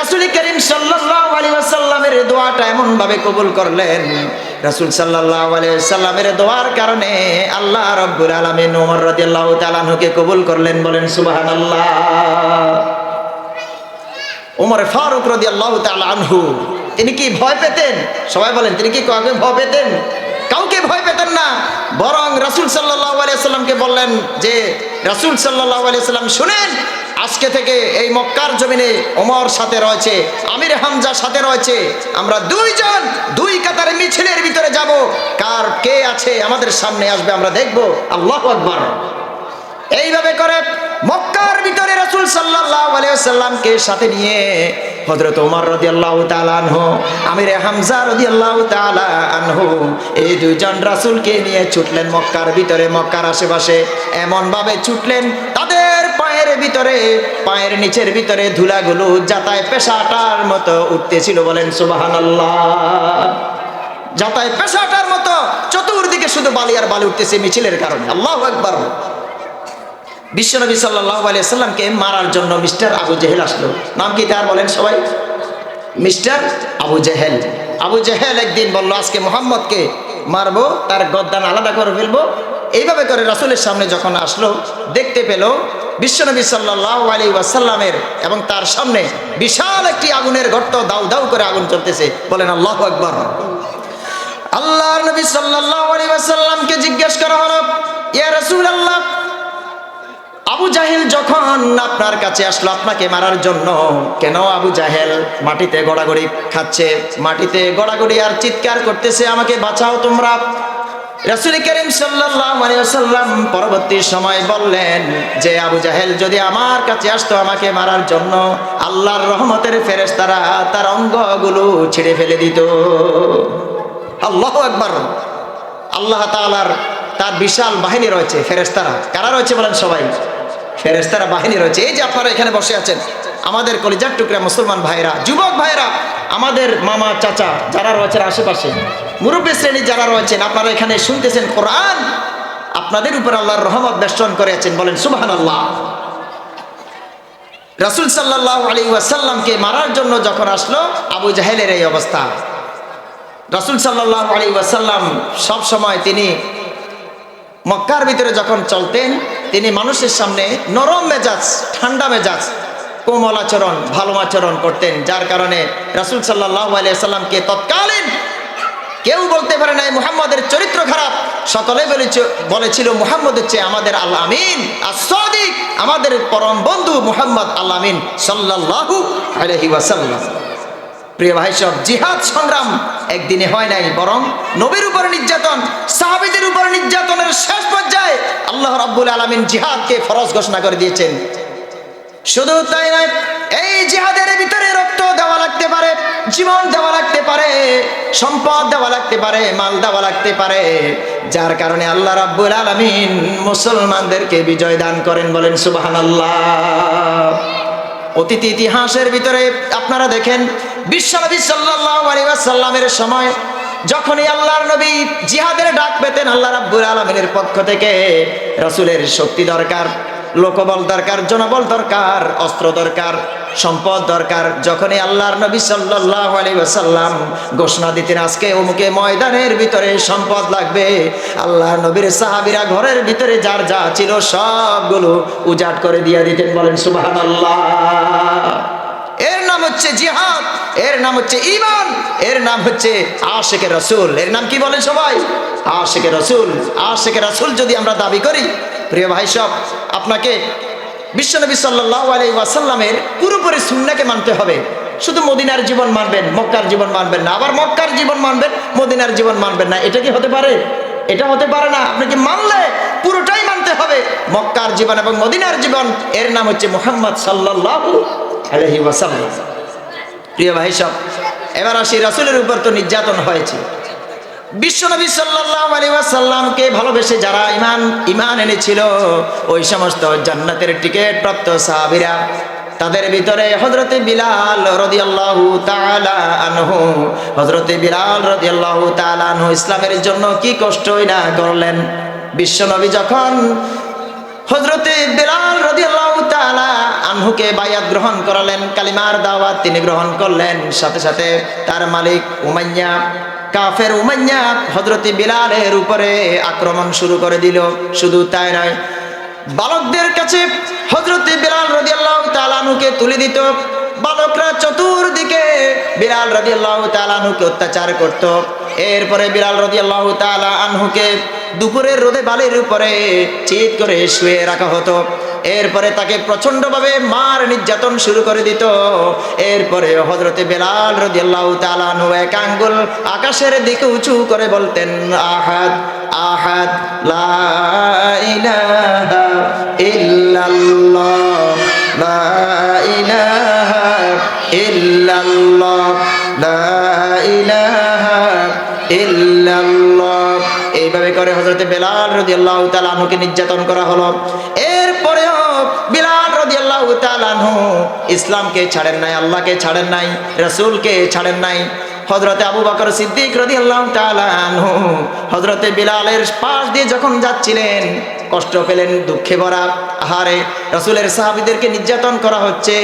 রাসূল করিম সাল্লাল্লাহু আলাইহি ওয়াসাল্লামের দোয়াটা এমন ভাবে কবুল করলেন, রাসূল সাল্লাল্লাহু আলাইহি ওয়াসাল্লামের দোয়ার কারণে আল্লাহ রাব্বুল আলামিন ওমর রাদিয়াল্লাহু তাআলা আনহুকে কবুল করলেন। বলেন সুবহানাল্লাহ। ওমর ফারুক রাদিয়াল্লাহু তাআলা আনহু তিনি কি ভয় পেতেন? সবাই বলেন, তিনি কি কাউকে ভয় পেতেন? কাউকে ভয় পেতেন না, বরং রাসূল সাল্লাল্লাহু আলাইহি ওয়াসাল্লামকে বললেন যে রাসূল সাল্লাল্লাহু আলাইহি ওয়াসাল্লাম শুনেন, আজকে থেকে এই মক্কার জমিনে ওমর সাথে রয়েছে, আমির হামজা সাথে রয়েছে, আমরা দুইজন দুই কাতারে মিছিলের ভিতরে যাব, কার কে আছে আমাদের সামনে আসবে আমরা দেখব। আল্লাহু আকবার। এইভাবে করে মক্কার ভিতরে রাসূল সাল্লাল্লাহু আলাইহি ওয়াসাল্লামকে সাথে নিয়ে হযরত ওমর রাদিয়াল্লাহু তাআলা আনহু, আমির হামজা রাদিয়াল্লাহু তাআলা আনহু, এই দুইজন রাসূলকে নিয়ে ছুটলেন মক্কার ভিতরে, মক্কার আশেপাশে এমন ভাবে ছুটলেন তাদের পায়ের ভিতরে, পায়ের নিচের ভিতরে ধুলাগুলো যাতায় পেশাটার মতো উঠতেছিল। বলেন সুবহানাল্লাহ। যাতায় পেশাটার মতো চতুর্দিকে শুধু বালি আর বালি উঠতেছে মিছিলের কারণে। আল্লাহু আকবার। বিশ্বনবী সাল্লাল্লাহু আলাইহি ওয়াসাল্লামকে মারার জন্য মিস্টার আবু জেহেল আসলো। নাম কি তার? বলেন সবাই। মিস্টার আবু জেহেল। আবু জেহেল একদিন বলল, আজকে মুহাম্মদকে মারবো, তার গর্দান আলাদা করে ফেলবো। এইভাবে করে রাসূলের সামনে যখন আসলো, দেখতে পেল বিশ্বনবী সাল্লাল্লাহু আলাইহি ওয়াসাল্লামের এবং তার সামনে বিশাল একটি আগুনের গর্ত, দাউ দাউ করে আগুন চলতেছে। বলেন আল্লাহু আকবার। আল্লাহর নবী সাল্লাল্লাহু আলাইহি ওয়াসাল্লামকে জিজ্ঞেস করা হলো, ইয়া রাসূলুল্লাহ, আবু জাহেল যখন আপনার কাছে আসলো আপনাকে মারার জন্য, কেন আবু জাহেল মাটিতে গড়াগড়ি খাচ্ছে, মাটিতে গড়াগড়ি আর চিৎকার করতেছে, আমাকে বাঁচাও তোমরা। রাসূল করিম সাল্লাল্লাহু আলাইহি ওয়াসাল্লাম পরবর্তী সময় বললেন যে আবু জাহেল যদি আমার কাছে আসতো আমাকে মারার জন্য, আল্লাহর রহমতের ফেরেশতারা তার অঙ্গগুলো ছিঁড়ে ফেলে দিত। আল্লাহু আকবার। আল্লাহ তাআলার তার বিশাল বাহিনী রয়েছে, ফেরেশতারা। কারা রয়েছে বলেন সবাই? ফেরেশতারা বাহিনী রয়েছে। এই যে আপনারা এখানে বসে আছেন, আমাদের কলিজার টুকরা মুসলমান ভাইরা, যুবক ভাইরা, আমাদের মামা চাচা যারা রয়েছেন আশেপাশে, মুরব্বী শ্রেণী যারা রয়েছেন, আপনারা এখানে শুনতেছেন কোরআন, আপনাদের উপর আল্লাহর রহমত বেষ্টন করেছেন। বলেন সুবহানাল্লাহ। রাসূল সাল্লাল্লাহু আলাইহি ওয়াসাল্লামকে মারার জন্য যখন আসলো আবু জাহেলের এই অবস্থা, রাসূল সাল্লাল্লাহু আলাইহি ওয়াসাল্লাম সব সময় তিনি মক্কার ভিতরে যখন চলতেন তিনি মানুষের সামনে নরম মেজাজ, ঠান্ডা মেজাজ, কোমল আচরণ, ভালো আচরণ করতেন, যার কারণে রাসূল সাল্লাল্লাহু আলাইহি সাল্লামকে তৎকালীন কেউ বলতে পারে নাই মুহাম্মদের চরিত্র খারাপ। সকলে বলেছিল মুহাম্মদের চেয়ে আমাদের আল আমিন as-সাদিক, আমাদের পরম বন্ধু মুহাম্মদ আল আমিন সাল্লাল্লাহু আলাইহি ওয়াসাল্লাম। প্রিয় ভাই সব, জিহাদ সংগ্রাম একদিনে হয় নাই, বরং নবীর উপর নির্যাতন, সাহাবীদের উপর নির্যাতনের শেষ পর্যায়ে আল্লাহ রাব্বুল আলামিন জিহাদকে ফরজ ঘোষণা করে দিয়েছেন। শুধু তাই নয়, এই জিহাদের ভিতরে রক্ত দেওয়া লাগতে পারে, জীবন দেওয়া লাগতে পারে, সম্পদ দেওয়া লাগতে পারে, মাল দেওয়া লাগতে পারে, যার কারণে আল্লাহ রাব্বুল আলামিন মুসলমানদেরকে বিজয় দান করেন। বলেন সুবহানাল্লাহ। অতীত ইতিহাসের ভিতরে আপনারা দেখেন, বিশ্বনবী সাল্লাল্লাহু আলাইহি ওয়াসাল্লামের সময় যখনই আল্লাহর নবী জিহাদের ডাক পেতেন আল্লাহ রাব্বুল আলামিনের পক্ষ থেকে, রাসূলের শক্তি দরকার, লোকবল দরকার, জনবল দরকার, অস্ত্র দরকার, সম্পদ দরকার, যখনই আল্লাহর নবী সাল্লাল্লাহু আলাইহি ওয়াসাল্লাম ঘোষণা দিতেন আজকে অমুকে ময়দানের ভিতরে সম্পদ লাগবে, আল্লাহর নবীর সাহাবীরা ঘরের ভিতরে যার যা ছিল সবগুলো উজাড় করে দিয়ে দিতেন। বলেন সুবহানাল্লাহ। এর নাম হচ্ছে জিহাদ, এর নাম হচ্ছে ঈমান, এর নাম হচ্ছে আশিকে রাসূল। এর নাম কি বলেন সবাই? আশিকে রাসূল। আশিকে রাসূল যদি আমরা দাবি করি, প্রিয় ভাই সব, আপনাকে বিশ্বনবী সাল্লাল্লাহু আলাইহি ওয়াসাল্লামের পুরোপুরি সুন্নাহকে মানতে হবে। শুধু মদিনার জীবন মানবেন, মক্কার জীবন মানবেন না, আবার মক্কার জীবন মানবেন, মদিনার জীবন মানবেন না, এটা কি হতে পারে? এটা হতে পারে না। আপনাকে মানলে পুরোটাই মানতে হবে, মক্কার জীবন এবং মদিনার জীবন। এর নাম হচ্ছে মুহাম্মদ সাল্লাল্লাহু আলাইহি ওয়াসাল্লাম। প্রিয় ভাই সব, এবার আসি রাসূলের উপর তো নির্যাতন হয়েছে। বিশ্বনবী সাল্লাল্লাহু আলাইহি ওয়াসাল্লামকে ভালোবেসে যারা ঈমান এনেছিল, ওই সমস্ত জান্নাতের টিকিট প্রাপ্ত সাহাবীরা, তাদের ভিতরে হযরতে বিলাল রাদিয়াল্লাহু তাআলা আনহু, হযরতে বিলাল রাদিয়াল্লাহু তাআলা আনহু ইসলামের জন্য কি কষ্টই না করলেন। বিশ্বনবী যখন হযরতে বিলাল রাদিয়াল্লাহু তাআলা আনহুকে বায়াত গ্রহণ করালেন, কালিমার দাওয়াত তিনি গ্রহণ করলেন, সাথে সাথে তার মালিক উমাইয়া, কাফের উমাইয়া হযরতে বিলালের উপরে আক্রমণ শুরু করে দিল। শুধু তাই নয়, বালকদের কাছে হযরতে বিলাল রাদিয়াল্লাহু তাআলা আনহুকে তুলে দিত। বালকরা চতুর্দিকে বিলাল রাদিয়াল্লাহু তাআলা আনহুকে অত্যাচার করত। এরপরে বিলাল রাদিয়াল্লাহু তাআলা আনহুকে দুপুরের রোদে বালির উপরে চিৎ করে শুয়ে রাখা হতো। এরপরে তাকে প্রচন্ডভাবে মার নির্যাতন শুরু করে দিত। এরপরে হযরতে বিলাল রাদিয়াল্লাহু তাআলা আনহু এক আঙ্গুল আকাশের দিকে উঁচু করে বলতেন, আহাদ আহাদ লা ইলাহা ইল্লাল্লাহ, লা ইলাহা ইল্লাল্লাহ, লা ইলাহা ইল্লাল্লাহ। এইভাবে করে হযরতে বিলাল রাদিয়াল্লাহু তাআলা আনহুকে নির্যাতন করা হলো। এরপরেও বিলাল রাদিয়াল্লাহু তাআলা আনহু ইসলামকে ছাড়েন নাই, আল্লাহকে ছাড়েন নাই, রাসূলকে ছাড়েন নাই। হযরতে আবু বকর সিদ্দিক রাদিয়াল্লাহু তাআলা আনহু হযরতে বিলালের পাশ দিয়ে যখন যাচ্ছিলেন, কষ্ট পেলেন, দুঃখে ভরা, আহারে রাসূলের সাহাবীদেরকে নির্যাতন করা হচ্ছে।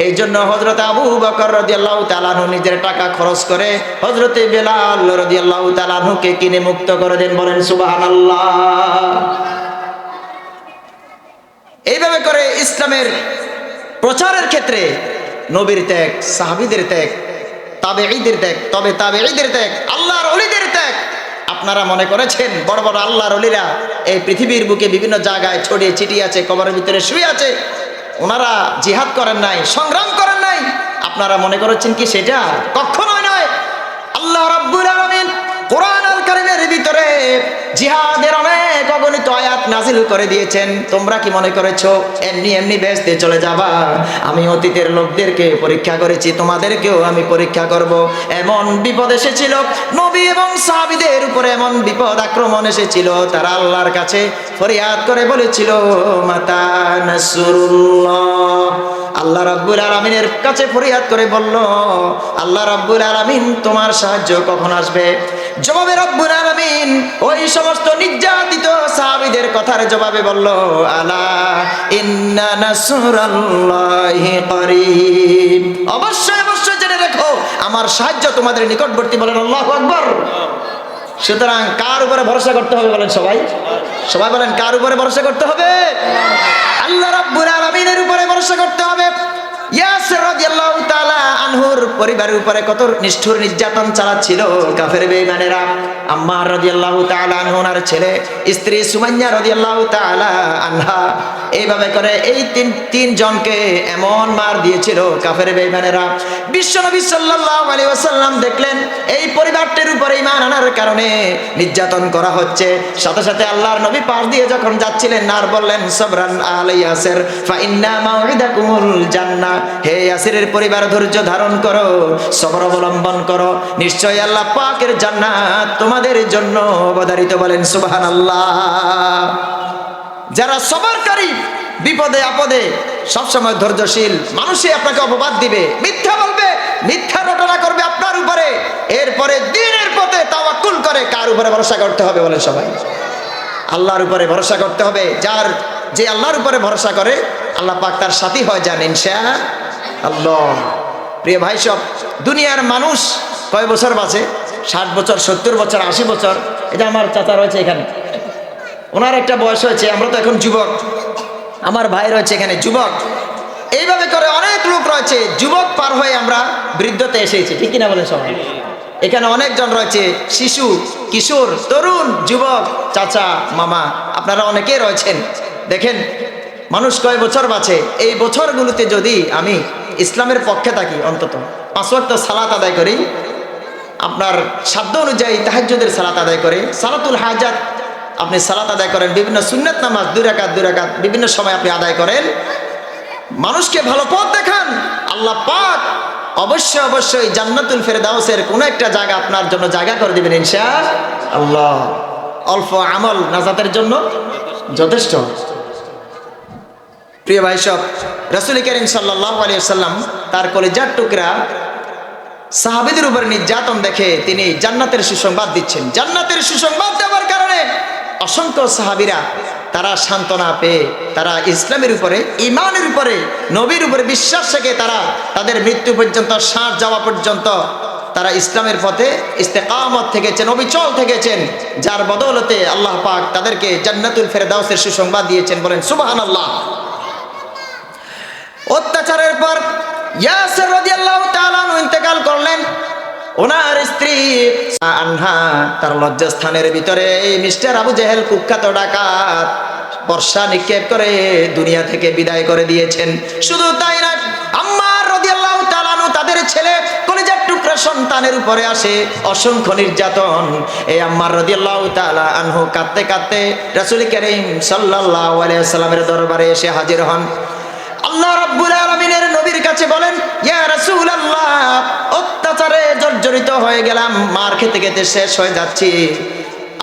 এই জন্য হযরত আবু বকর রাদিয়াল্লাহু তাআলা আনহু নিজের টাকা খরচ করে হযরতে বিলাল রাদিয়াল্লাহু তাআলা আনহুকে কিনে মুক্ত করে দেন। বলেন সুবহানাল্লাহ। এইভাবে করে ইসলামের প্রচারের ক্ষেত্রে নবীর ত্যাগ, সাহাবীদের ত্যাগ, তাবেঈদের ত্যাগ, তবে তাবেঈদের ত্যাগ, আল্লাহর ওলিদের ত্যাগ। আপনারা মনে করেছেন বড় বড় আল্লাহর ওলিরা এই পৃথিবীর বুকে বিভিন্ন জায়গায় ছড়িয়ে ছিটিয়ে আছে, কবরের ভিতরে শুয়ে আছে, ওনারা জিহাদ করেন নাই, সংগ্রাম করেন নাই? আপনারা মনে করেছেন কি সেটা? কখনোই নয়। আল্লাহ রাব্বুল আলামিন কোরআন আল কারীমের ভিতরে জিহাদের অনেক অগণিত আয়াত নাজিল করে দিয়েছেন। তোমরা কি মনে করেছো এমনি এমনি বেহেশতে চলে যাবা? আমি অতীতের লোকদেরকে পরীক্ষা করেছি, তোমাদেরকেও আমি পরীক্ষা করব। এমন বিপদ এসেছিল, নবী এবং সাহাবীদের উপরে এমন বিপদ আক্রমণ এসেছিল, তারা আল্লাহর কাছে ফরিয়াদ করে বলেছিল, মাতা নাসরুল্লাহ। আল্লাহ রাব্বুল আলামিনের কাছে ফরিয়াদ করে বলল, আল্লাহ রাব্বুল আলামিন তোমার সাহায্য কখন আসবে? জবাবে রব্বুল আলামিন ওই সমস্ত নির্যাতিত সাহাবীদের কথার জবাবে বলল, আলা ইন্না নাসরাল্লাহি করিব। অবশ্যই অবশ্যই জেনে রেখো আমার সাহায্য তোমাদের নিকটবর্তী। বলেন আল্লাহু আকবার। সুতরাং কার উপরে ভরসা করতে হবে বলেন সবাই? সবাই বলেন কার উপরে ভরসা করতে হবে? আল্লাহ রাব্বুল আলামিনের উপরে ভরসা করতে হবে। ইয়াসির রাদিয়াল্লাহু তাআলা আনহুর পরিবারের উপরে কত নিষ্ঠুর নির্যাতন চালাচ্ছিল কাফের বেঈমানেরা। আম্মার রাদিয়াল্লাহু তাআলা আনহুর ছেলে স্ত্রী সুমাইয়া রাদিয়াল্লাহু তাআলা আনহা এইভাবে করে এই তিন জনকে এমন মার দিয়েছিল কাফের বেঈমানেরা। বিশ্বনবী সাল্লাল্লাহু আলাইহি ওয়াসাল্লাম দেখলেন এই পরিবারটির উপরে ঈমান আনার কারণে নির্যাতন করা হচ্ছে। সাথে সাথে আল্লাহর নবী পাশ দিয়ে যখন যাচ্ছিলেন আর বললেন সাবরান আলা ইয়াসির ফা ইন্না মাউইদাকুমুল জান্নাহ, হে ইয়াসিরের পরিবার ধৈর্য ধারণ করো, সবর অবলম্বন করো, নিশ্চয়ই আল্লাহ পাকের জান্নাত তোমাদের জন্য অবধারিত। বলেন সুবহানাল্লাহ। যারা সবরকারী, বিপদে আপদে সবসময় ধৈর্যশীল, মানুষই আপনাকে অপবাদ দিবে, মিথ্যা বলবে, মিথ্যা রটনা করবে আপনার উপরে, এরপরে দিনের পথে তাওয়াক্কুল করে কার উপরে ভরসা করতে হবে বলেন সবাই? আল্লাহর উপরে ভরসা করতে হবে। যে আল্লাহর উপরে ভরসা করে আল্লাহ পাক তার সাথী হয় যান ইনশাআল্লাহ। প্রিয় ভাই সব, দুনিয়ার মানুষ কয় বছর বাঁচে? 60 বছর, 70 বছর, 80 বছর। এটা আমার চাচা রয়েছে এখানে, ওনার একটা বয়স হয়েছে, আমরা তো এখন যুবক, আমার ভাই রয়েছে এখানে যুবক। এইভাবে করে অনেক লোক রয়েছে, যুবক পার হয়ে আমরা বৃদ্ধতে এসেছি, ঠিক কিনা বলেন সবাই? এখানে অনেকজন রয়েছে, শিশু, কিশোর, তরুণ, যুবক, চাচা, মামা, আপনারা অনেকেই রয়েছেন। দেখেন মানুষ কয় বছর বাঁচে, এই বছরগুলোতে যদি আমি ইসলামের পক্ষে থাকি, অন্তত 5 ওয়াক্ত সালাত আদায় করি, আপনার সাধ্য অনুযায়ী তাহাজ্জুদের সালাত আদায় করে, সালাতুল হাজাত আপনি সালাত আদায় করেন, বিভিন্ন সুন্নাত নামাজ 2 রাকাত বিভিন্ন সময় আপনি আদায় করেন, মানুষকে ভালো পথ দেখান, আল্লাহ পাক অবশ্যই জান্নাতুল ফেরদাউসের কোনো একটা জায়গা আপনার জন্য জায়গা করে দিবেন ইনশাআল্লাহ। অল্প আমল নাজাতের জন্য যথেষ্ট। প্রিয় ভাই সব, রাসূল কারীম সাল্লাল্লাহু আলাইহি ওয়াসাল্লাম তার কলিজার টুকরা সাহাবীদের উপর নির্যাতন দেখে তিনি জান্নাতের সুসংবাদ দিচ্ছেন। জান্নাতের সুসংবাদ দেওয়ার কারণে অসংখ্য সাহাবীরা তারা সান্ত্বনা পেয়ে তারা ইসলামের উপরে, ঈমানের উপরে, নবীর উপরে বিশ্বাস রেখে তারা তাদের মৃত্যু পর্যন্ত, শ্বাস যাওয়া পর্যন্ত তারা ইসলামের পথে ইস্তেকামত থেকেছেন, অবিচল থেকেছেন, যার বদৌলতে আল্লাহ পাক তাদেরকে জান্নাতুল ফেরদাউসের সুসংবাদ দিয়েছেন। বলেন সুবহানাল্লাহ। অত্যাচারের পর ইয়াসির রাদিয়াল্লাহু তাআলা ইন্তেকাল করলেন। ওনার স্ত্রী আনহা তার লজ্জাস্থানের ভিতরে এই মিস্টার আবু জেহেল কুখ্যাত ডাকাত বর্ষা নিক্ষেপ করে দুনিয়া থেকে বিদায় করে দিয়েছেন। শুধু তাই না, আম্মার রাদিয়াল্লাহু তাআলা তাদের ছেলে কলিজার টুকরা সন্তানের উপরে আসে অসংখ্য নির্যাতন। এই আম্মার রাদিয়াল্লাহু তাআলা আনহু কাঁদতে কাঁদতে রাসূল কারীম সাল্লাল্লাহু আলাইহি ওয়াসাল্লামের দরবারে এসে হাজির হন। আল্লাহ রাব্বুল আলামিনের নবীর কাছে বলেন, ইয়া রাসূলুল্লাহ, অত্যাচারে জর্জরিত হয়ে গেলাম, মার খেতে খেতে শেষ হয়ে যাচ্ছি।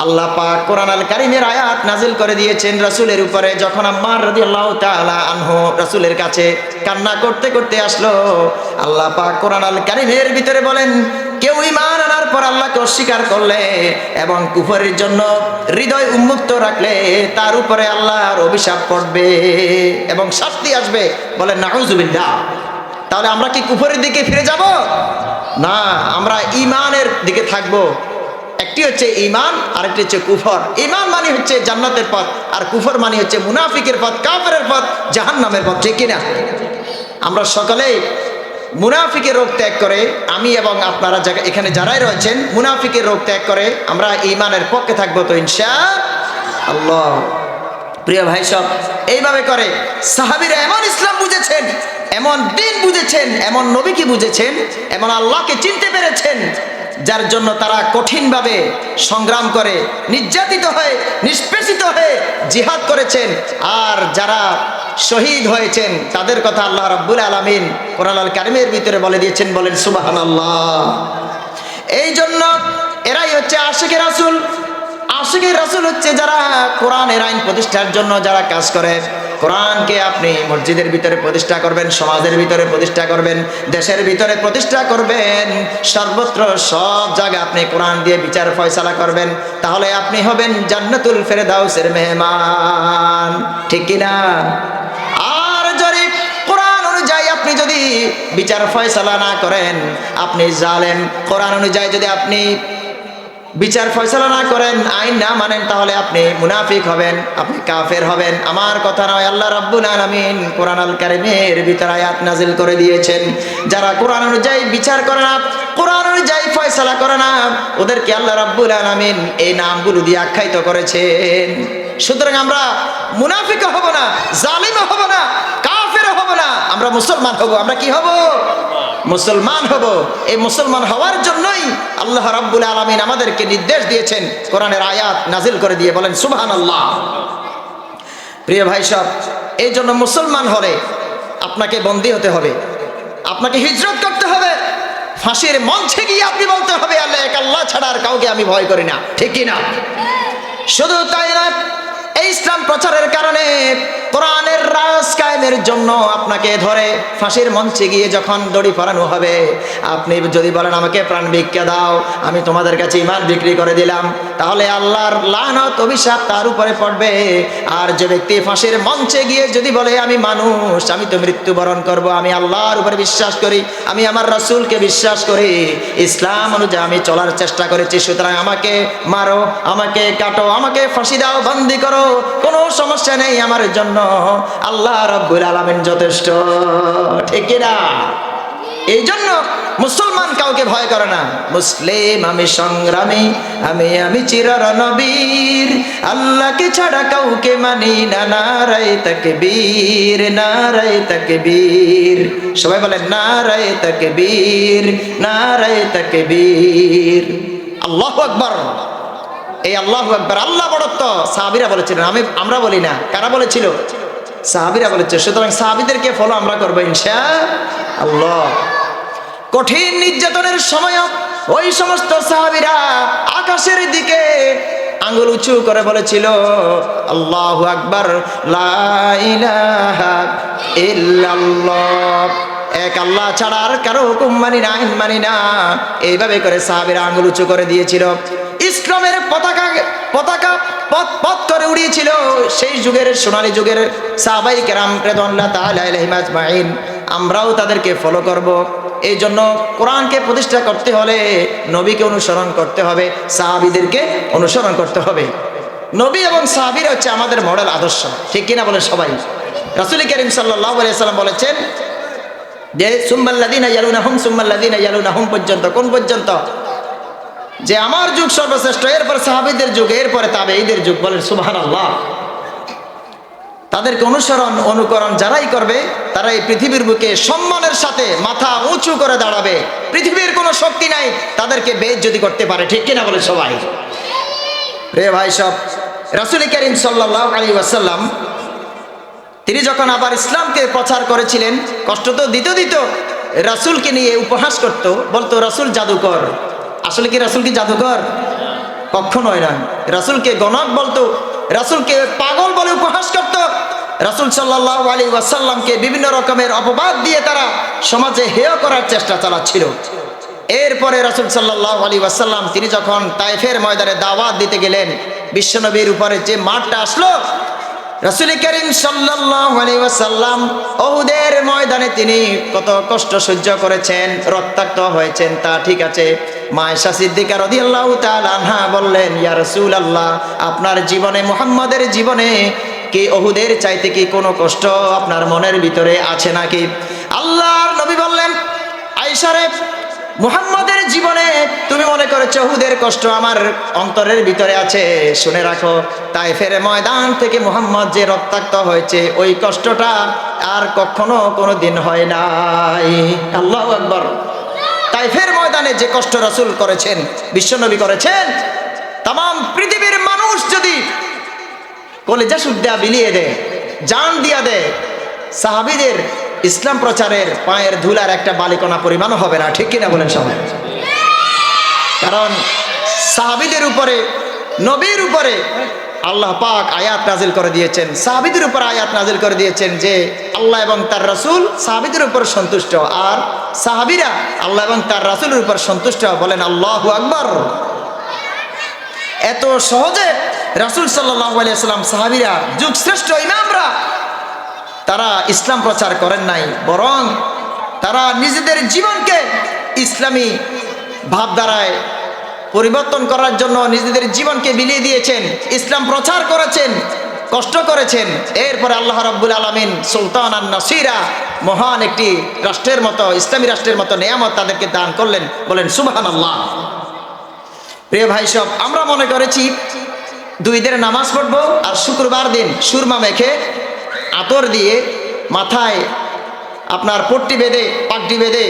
আল্লাহ পাক কোরআন আল কারীমের আয়াত নাজিল করে দিয়েছেন রাসূলের উপরে। যখন আম্মার রাদিয়াল্লাহু তাআলা আনহু রাসূলের কাছে কান্না করতে করতে আসলো, আল্লাহ পাক কোরআন আল কারীমের ভিতরে বলেন, কেউ ঈমান আনার পর আল্লাহকে অস্বীকার করলে এবং কুফরের জন্য হৃদয় উন্মুক্ত রাখলে তার উপরে আল্লাহর অভিশাপ পড়বে এবং শাস্তি আসবে। বলেন নাউযুবিল্লাহ। তাহলে আমরা কি কুফরের দিকে ফিরে যাব? না, আমরা ঈমানের দিকে থাকবো। একটি হচ্ছে ঈমান, আরেকটি হচ্ছে কুফর। ঈমান মানে হচ্ছে জান্নাতের পথ, আর কুফর মানে হচ্ছে মুনাফিকের পথ, কাফেরের পথ, জাহান্নামের পথ, ঠিক কিনা? আমরা সকলেই মুনাফিকের রোগ ত্যাগ করে, আমি এবং আপনারা এখানে যারাই রয়েছেন, মুনাফিকের রোগ ত্যাগ করে আমরা ঈমানের পক্ষে থাকবো তো ইনশাআল্লাহ। প্রিয় ভাই সব, এইভাবে করে সাহাবীরা এমন ইসলাম বুঝেছেন, এমন দিন বুঝেছেন, এমন নবীকে বুঝেছেন, এমন আল্লাহকে চিনতে পেরেছেন, যার জন্য তারা কঠিনভাবে সংগ্রাম করে, নির্যাতিত হয়ে, নিষ্পেষিত হয়ে জিহাদ করেছেন। আর যারা শহীদ হয়েছেন তাদের কথা আল্লাহ রাব্বুল আলামিন কোরআন আল কারীমের ভিতরে বলে দিয়েছেন। বলেন সুবহানাল্লাহ। এই জন্য এরাই হচ্ছে আশিকে রাসূল। আশিকে রাসূল হচ্ছে যারা কোরআনের আইন প্রতিষ্ঠার জন্য যারা কাজ করে। কোরআনকে আপনি মসজিদের ভিতরে প্রতিষ্ঠা করবেন, সমাজের ভিতরে প্রতিষ্ঠা করবেন, দেশের ভিতরে প্রতিষ্ঠা করবেন, সর্বত্র সব জায়গায় আপনি কোরআন দিয়ে বিচার ফয়সালা করবেন, তাহলে আপনি হবেন জান্নাতুল ফেরদাউসের মেহমান, ঠিক কিনা? আর যদি কোরআন অনুযায়ী আপনি যদি বিচার ফয়সালা না করেন, আপনি জালেম। কোরআন অনুযায়ী যদি আপনি বিচার ফয়সালা না করেন, আইন না মানেন, তাহলে আপনি মুনাফিক হবেন, আপনি কাফের হবেন। আমার কথা নয়, আল্লাহ রাব্বুল আলামিন কোরআন আল কারীমের ভিতরে আয়াত নাজিল করে দিয়েছেন, যারা কোরআন অনুযায়ী বিচার করে না, কোরআন অনুযায়ী ফয়সালা করে না, ওদেরকে আল্লাহ রাব্বুল আলামিন এই নামগুলো দিয়ে আখ্যায়িত করেছেন। সুতরাং আমরা মুনাফিক হব না, জালিম হব না, কাফের হব না, আমরা মুসলমান হব। আমরা কি হব? মুসলমান হব। এই মুসলমান হওয়ার জন্যই আল্লাহ রাব্বুল আলামিন আমাদেরকে নির্দেশ দিয়েছেন, কোরআনের আয়াত নাজিল করে দিয়ে বলেন সুবহানাল্লাহ। প্রিয় ভাই সব, এই জন্য মুসলমান হলে আপনাকে বন্দী হতে হবে, আপনাকে হিজরত করতে হবে, ফাঁসির মঞ্চে গিয়ে আপনি বলতে হবে আল্লাহ এক, আল্লাহ ছাড়া আর কাউকে আমি ভয় করি না। ঠিক কি না? শুধু তাই না, এই ইসলাম প্রচারের কারণে, কোরআনের রাজ কায়েমের জন্য আপনাকে ধরে ফাঁসির মঞ্চে গিয়ে যখন দড়ি পরানো হবে, আপনি যদি বলেন আমাকে প্রাণ ভিক্ষা দাও, আমি তোমাদের কাছে ঈমান বিক্রি করে দিলাম, তাহলে আল্লাহর লানত অভিশাপ তার উপরে পড়বে। আর যে ব্যক্তি ফাঁসির মঞ্চে গিয়ে যদি বলে আমি মানুষ, আমি তো মৃত্যুবরণ করব, আমি আল্লাহর উপরে বিশ্বাস করি, আমি আমার রাসূলকে বিশ্বাস করি, ইসলাম অনুযায়ী আমি চলার চেষ্টা করেছি, সুতরাং আমাকে মারো, আমাকে কাটো, আমাকে ফাঁসি দাও, বন্দী করো, কোনো সমস্যা নেই আমার জন্য, আল্লাহ রাব্বুল আলামিন যথেষ্ট। ঠিক কি না? এই জন্য মুসলমান কাউকে ভয় করে না। মুসলিম আমি সংগ্রামী, আমি চিররণবীর, আল্লাহকে ছাড়া কাউকে মানি না, নারায়ে তাকবীর, নারায়ে তাকবীর। সবাই বলেন নারায়ে তাকবীর, নারায়ে তাকবীর। আল্লাহু আকবার। এই আল্লাহু আকবার, আল্লাহ বড়ত্ব সাহাবীরা বলেছিলেন, আমরা বলি না। কারা বলেছিল? সাহাবীরা বলেছে। সুতরাং সাহাবীদেরকে ফলো আমরা করবো ইনশাআল্লাহ। কঠিন নির্যাতনের সময় ওই সমস্ত সাহাবীরা আকাশের দিকে আঙ্গুল উঁচু করে বলেছিল আল্লাহু আকবার, লা ইলাহা ইল্লাল্লাহ, এক আল্লাহ ছাড়া আর কারো হুকুম মানি না, আইন মানি না। এইভাবে করে সাহাবীরা আঙ্গুল উঁচু করে দিয়েছিল। ইসলামের পতাকা পথ পথ করে উড়িয়েছিল সেই যুগের, সোনালী যুগের সাহাবায়ে কেরাম রিদওয়ানুল্লাহ তাআলা আলাইহিম আজমাইন। আমরাও তাদেরকে ফলো করব। এই জন্য কোরআনকে প্রতিষ্ঠা করতে হলে নবীকে অনুসরণ করতে হবে, সাহাবীদেরকে অনুসরণ করতে হবে। নবী এবং সাহাবীরা হচ্ছে আমাদের মডেল, আদর্শ। ঠিক কিনা বলেন সবাই? রাসূল করিম সাল্লাল্লাহু আলাইহি ওয়াসাল্লাম বলেছেন যে সুম্মাল্লাযীনা ইয়ালুনাহুম সুম্মাল্লাযীনা ইয়ালুনাহুম পর্যন্ত। কোন পর্যন্ত? যে আমার যুগ সর্বশ্রেষ্ঠ, এরপর সাহাবীদের যুগ, এরপরে তাবেঈদের যুগ। বলেন সুবহানাল্লাহ। তাদেরকে অনুকরণ যারাই করবে, তারা এই পৃথিবীর বুকে সম্মানের সাথে মাথা উঁচু করে দাঁড়াবে। পৃথিবীর কোনো শক্তি নাই তাদেরকে বেইজ্জতি করতে পারে। ঠিক কিনা বলে সবাই? রে ভাই সব, রাসূল করিম সাল্লাল্লাহু আলাইহি ওয়াসাল্লাম তিনি যখন আবার ইসলামকে প্রচার করেছিলেন, কষ্ট তো দিত, রাসূলকে নিয়ে উপহাস করত, বলতো রাসূল জাদুকর। আসলে কি রাসূল কি জাদুকর? কখনোই না। রাসূলকে গণক বলতো, রাসূলকে পাগল বলে উপহাস করত। রাসূল সাল্লাল্লাহু আলাইহি ওয়াসাল্লামকে বিভিন্ন রকমের অপবাদ দিয়ে তারা সমাজে হেয় করার চেষ্টা চালাচ্ছিল। এরপরে রাসূল সাল্লাল্লাহু আলাইহি ওয়াসাল্লাম তিনি যখন তায়েফের ময়দানে দাওয়াত দিতে গেলেন, বিশ্বনবীর উপরে যে মাঠটা আসলো, রাসূল করিম সাল্লাল্লাহু আলাইহি ওয়াসাল্লাম উহুদের ময়দানে তিনি কত কষ্ট সহ্য করেছেন, রক্তাক্ত হয়েছেন, তা ঠিক আছে। মা আয়েশা সিদ্দিকা রাদিয়াল্লাহু তাআলা আনহা বললেন, ইয়া রাসূলুল্লাহ, আপনার জীবনে, মুহাম্মাদের জীবনে কি উহুদের চাইতে কি কোনো কষ্ট আপনার মনের ভিতরে আছে নাকি? আল্লাহর নবী বললেন, আয়েশা রে, মুহাম্মাদের জীবনে তুমি মনে করেছো উহুদের কষ্ট আমার অন্তরের ভিতরে আছে, শুনে রাখো, তায়েফের ময়দান থেকে মুহাম্মদ যে রক্তাক্ত হয়েছে ওই কষ্টটা আর কখনো কোনো দিন হয় নাই। আল্লাহু আকবার। তায়েফের ময়দানে যে কষ্ট রাসূল করেছেন, বিশ্বনবী করেছেন, তাম পৃথিবীর মানুষ যদি কলেজা সুদ্ধা বিলিয়ে দেয়, জান দিয়া দেয়, সাহাবীদের ইসলাম প্রচারের পায়ের ধুলার একটা বালিকণা পরিমাণও হবে না। ঠিক কিনা বলেন সবাই? কারণ সাহাবীদের উপরে, নবীর উপরে আল্লাহ পাক আয়াত নাজিল করে দিয়েছেন, সাহাবীদের উপর আয়াত নাজিল করে দিয়েছেন যে আল্লাহ এবং তার রাসূল সাহাবীদের উপর সন্তুষ্ট, আর সাহাবীরা আল্লাহ এবং তার রাসূলের উপর সন্তুষ্ট। বলেন আল্লাহু আকবার। এত সহজে রাসূল সাল্লাল্লাহু আলাইহি ওয়াসাল্লাম, সাহাবীরা, যুগশ্রেষ্ঠ ইমামরা, তারা ইসলাম প্রচার করেন নাই, বরং তারা নিজেদের জীবনকে ইসলামী ভাবধারায় পরিবর্তন করার জন্য নিজেদের জীবনকে বিলিয়ে দিয়েছেন, ইসলাম প্রচার করেছেন, কষ্ট করেছেন। এরপরে আল্লাহ রাব্বুল আলামিন সুলতান আন নাসিরা, মহান একটি রাষ্ট্রের মতো, ইসলামী রাষ্ট্রের মতো নিয়ামত তাদেরকে দান করলেন। বলেন সুবহানাল্লাহ। প্রিয় ভাই সব, আমরা মনে করেছি 2 দিনের নামাজ পড়বো আর শুক্রবার দিন সুরমা মেখে আতর দিয়ে মাথায় আপনার পট্টি বেঁধে পাগড়ি বেঁধে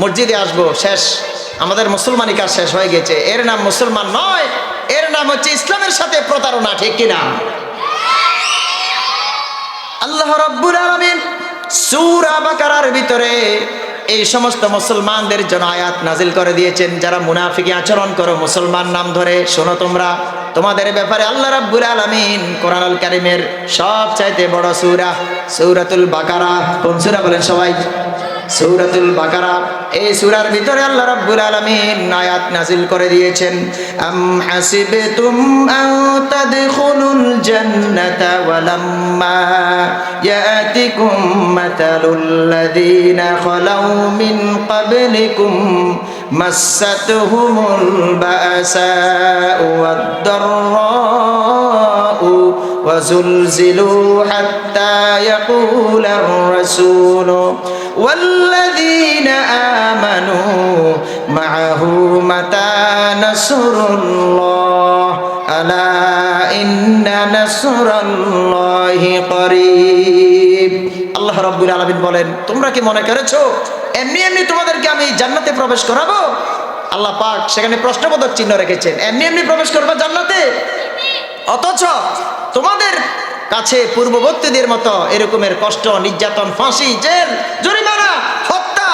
মসজিদে আসবো, শেষ, আমাদের মুসলমানি কাজ শেষ হয়ে গেছে। এর নাম মুসলমান নয়, এর নাম হচ্ছে ইসলামের সাথে প্রতারণা, ঠিক কিনা? আল্লাহ রাব্বুল আলামিন সূরা বাকারার ভিতরে এই সমস্ত মুসলমানদের জন্য আয়াত নাজিল করে দিয়েছেন, যারা মুনাফিকি আচরণ করো মুসলমান নাম ধরে, শোনো তোমরা, তোমাদের ব্যাপারে আল্লাহ রাব্বুল আলামিন কোরআনুল কারীমের সবচাইতে বড় সূরা সূরাতুল বাকারা। কোন সূরা বলেন সবাই? সূরাতুল বাকারা। এই সূরার ভিতরে আল্লাহ রাব্বুল আলামিন আয়াত নাজিল করে দিয়েছেন, আম হাসিবতুম আন তাদখুলুল জান্নাতা ওয়ালাম্মা ইয়াতিকুম মাতালুল লাযীনা খালাউ মিন ক্বাবলিকুম মাসাতুহুমুল বাসাউ ওয়াদ-দাররাউ ওয়াজুলজিলু হাত্তা ইয়াকুলার রাসূলু والذين آمنوا معه متى نصر الله ألا إن نصر الله قريب। আল্লাহ রাব্বুল আলামিন বলেন, তোমরা কি মনে করেছো এমনি এমনি তোমাদেরকে আমি জান্নাতে প্রবেশ করাবো? আল্লাহ পাক সেখানে প্রশ্নবোধক চিহ্ন রেখেছেন, এমনি এমনি প্রবেশ করবা জান্নাতে? অথচ তোমাদের কাছে পূর্ববর্তীদের মতো এরকমের কষ্ট, নির্যাতন, ফাঁসি, জেল, জরিমানা, হত্যা,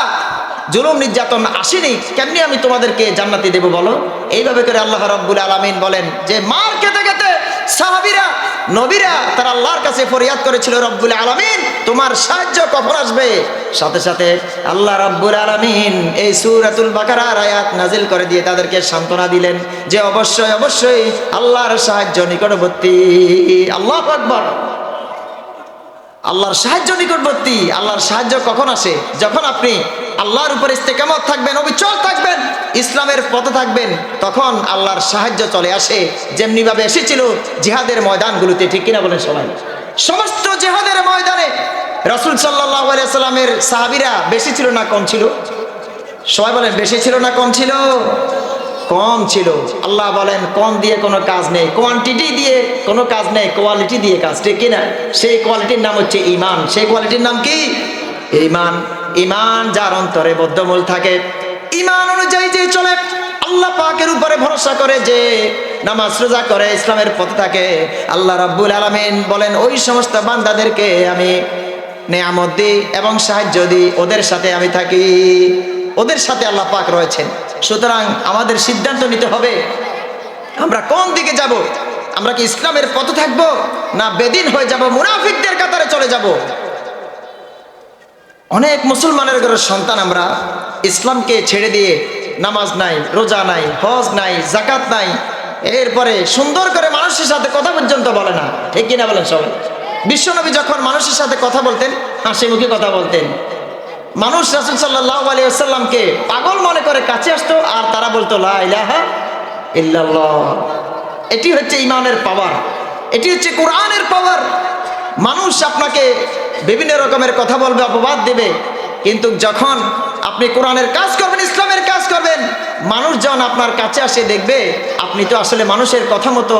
জুলুম, নির্যাতন আসেনি, কেমনি আমি তোমাদেরকে জান্নাতি দেব বলো? এইভাবে করে আল্লাহ রাব্বুল আলামিন বলেন যে মার খেতে খেতে সাহাবীরা, নবীরা তারা আল্লাহর কাছে ফরিয়াদ করেছিল, রব্বুল আলামিন তোমার সাহায্য কখন আসবে? সাথে সাথে আল্লাহ রাব্বুল আলামিন এই সূরাতুল বাকারার আয়াত নাজিল করে দিয়ে তাদেরকে সান্ত্বনা দিলেন যে অবশ্যই অবশ্যই আল্লাহর সাহায্য নিকটবর্তী। আল্লাহু আকবার। আল্লাহর সাহায্য নিকটবর্তী। আল্লাহর সাহায্য কখন আসে? যখন আপনি আল্লাহর উপর ইস্তেকামত থাকবেন, অবিচল থাকবেন, ইসলামের পথে থাকবেন, তখন আল্লাহর সাহায্য চলে আসে, যেমনি ভাবে এসেছিল জিহাদের ময়দানগুলোতে, ঠিক কিনা বলেন সবাই? সমস্ত জিহাদের ময়দানে রাসূল সাল্লাল্লাহু আলাইহি সাল্লামের সাহাবীরা বেশি ছিল না কম ছিল? সবাই বলেন, বেশি ছিল না কম ছিল? কম ছিল। আল্লাহ বলেন কম দিয়ে কোনো কাজ নেই, কোয়ান্টিটি দিয়ে কোনো কাজ নেই, কোয়ালিটি দিয়ে কাজ, ঠিক কিনা? সেই কোয়ালিটির নাম হচ্ছে ঈমান। সেই কোয়ালিটির নাম কি? ঈমান। ঈমান যার অন্তরে বদ্ধমূল থাকে, ঈমান অনুযায়ী যে চলে, আল্লাহ পাকের উপরে ভরসা করে, যে নামাজ রোজা করে, ইসলামের পথে থাকে, আল্লাহ রাব্বুল আলামিন বলেন ওই সমস্ত বান্দাদেরকে আমি নেয়ামত দিই এবং সাহায্য দিই, ওদের সাথে আমি থাকি, ওদের সাথে আল্লাহ পাক রয়েছেন। সুতরাং আমাদের সিদ্ধান্ত নিতে হবে আমরা কোন দিকে যাব। আমরা কি ইসলামের পথে থাকবো, না বেদিন হয়ে যাব, মুনাফিকদের কাতারে চলে যাব? অনেক মুসলমানের ঘরের সন্তান আমরা ইসলামকে ছেড়ে দিয়ে নামাজ নাই, রোজা নাই, হজ নাই, যাকাত নাই, এরপরে সুন্দর করে মানুষের সাথে কথা পর্যন্ত বলে না, ঠিক কিনা বলেন সবাই? বিশ্বনবী যখন মানুষের সাথে কথা বলতেন, হাসি মুখে কথা বলতেন। মানুষ রাসূল সাল্লাল্লাহু আলাইহি ওয়াসাল্লামকে পাগল মনে করে কাছে আসতো, আর তারা বলতো লা ইলাহা ইল্লাল্লাহ। এটি হচ্ছে ঈমানের পাওয়ার, এটি হচ্ছে কোরআনের পাওয়ার। মানুষ আপনাকে বিভিন্ন রকমের কথা বলবে, অপবাদ দেবে, কিন্তু যখন আপনি কোরআনের কাজ করবেন, ইসলামের কাজ করবেন, মানুষ যখন আপনার কাছে আসে দেখবে আপনি তো আসলে মানুষের কথা মতো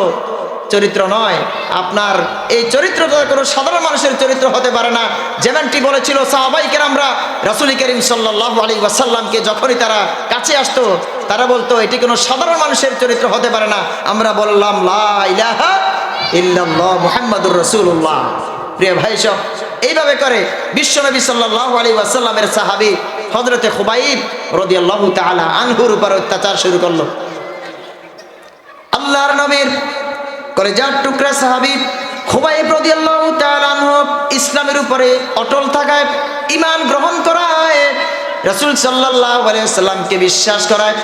চরিত্র নয়, আপনার এই চরিত্রটা কোনো সাধারণ মানুষের চরিত্র হতে পারে না। যেমনটি বলেছিল সাহাবায়ে কেরামরা রাসূল করিম সাল্লাল্লাহু আলাইহি ওয়াসাল্লামকে যখনই তারা কাছে আসতো, তারা বলতো এটি কোনো সাধারণ মানুষের চরিত্র হতে পারে না। আমরা বললাম লা ইলাহা ইল্লাল্লাহ মুহাম্মাদুর রাসূলুল্লাহ। প্রিয় ভাই সব, এইভাবে করে বিশ্বনবী সাল্লাল্লাহু আলাইহি ওয়াসাল্লামের সাহাবী হযরতে খুবাইব রাদিয়াল্লাহু তাআলা আনহুর উপর অত্যাচার শুরু করলো। আল্লাহর নবীর কলেজার টুকরা সাহাবী খুবাইব রাদিয়াল্লাহু তাআলা আনহু ইসলামের উপরে অটল থাকায়, ঈমান গ্রহণ করায়, রাসূল সাল্লাল্লাহু আলাইহি ওয়াসাল্লামকে বিশ্বাস করায়,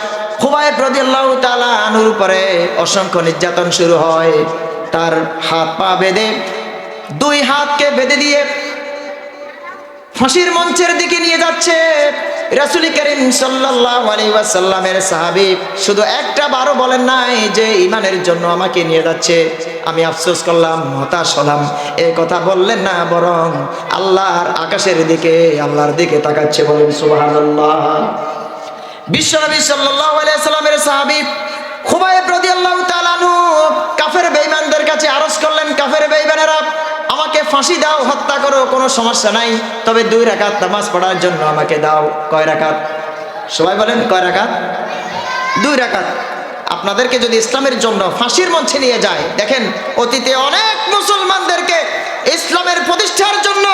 খুবাইব রাদিয়াল্লাহু তাআলা আনহুর উপরে অসংখ্য নির্যাতন শুরু হয়। তার হাত পা বেঁধে, দুই হাতকে বেঁধে দিয়ে ফাঁসির মঞ্চের দিকে নিয়ে যাচ্ছে। রাসূল করিম সাল্লাল্লাহু আলাইহি ওয়াসাল্লামের সাহাবী শুধু একটা বারও বলেন নাই যে ঈমানের জন্য আমাকে নিয়ে যাচ্ছে, আমি আফসোস করলাম, হতাশ হলাম, এই কথা বললেন না, বরং আল্লাহর আকাশের দিকে, আল্লাহর দিকে তাকাচ্ছে। বলেন সুবহানাল্লাহ। বিশ্বনবী সাল্লাল্লাহু আলাইহি ওয়াসাল্লামের সাহাবী খুবাইব রাদিয়াল্লাহু তাআলা আনহু কাফের বেঈমানদের কাছে আরজ করলেন, কাফের বেঈমানেরা আমাকে ফাঁসি দাও, হত্যা করো, কোনো সমস্যা নাই, তবে 2 রাকাত নামাজ পড়ার জন্য আমাকে দাও। কয় রাকাত? সবাই বলেন কয় রাকাত? 2 রাকাত। আপনাদেরকে যদি ইসলামের জন্য ফাঁসির মঞ্চে নিয়ে যায়, দেখেন অতীতে অনেক মুসলমানদেরকে ইসলামের প্রতিষ্ঠার জন্য,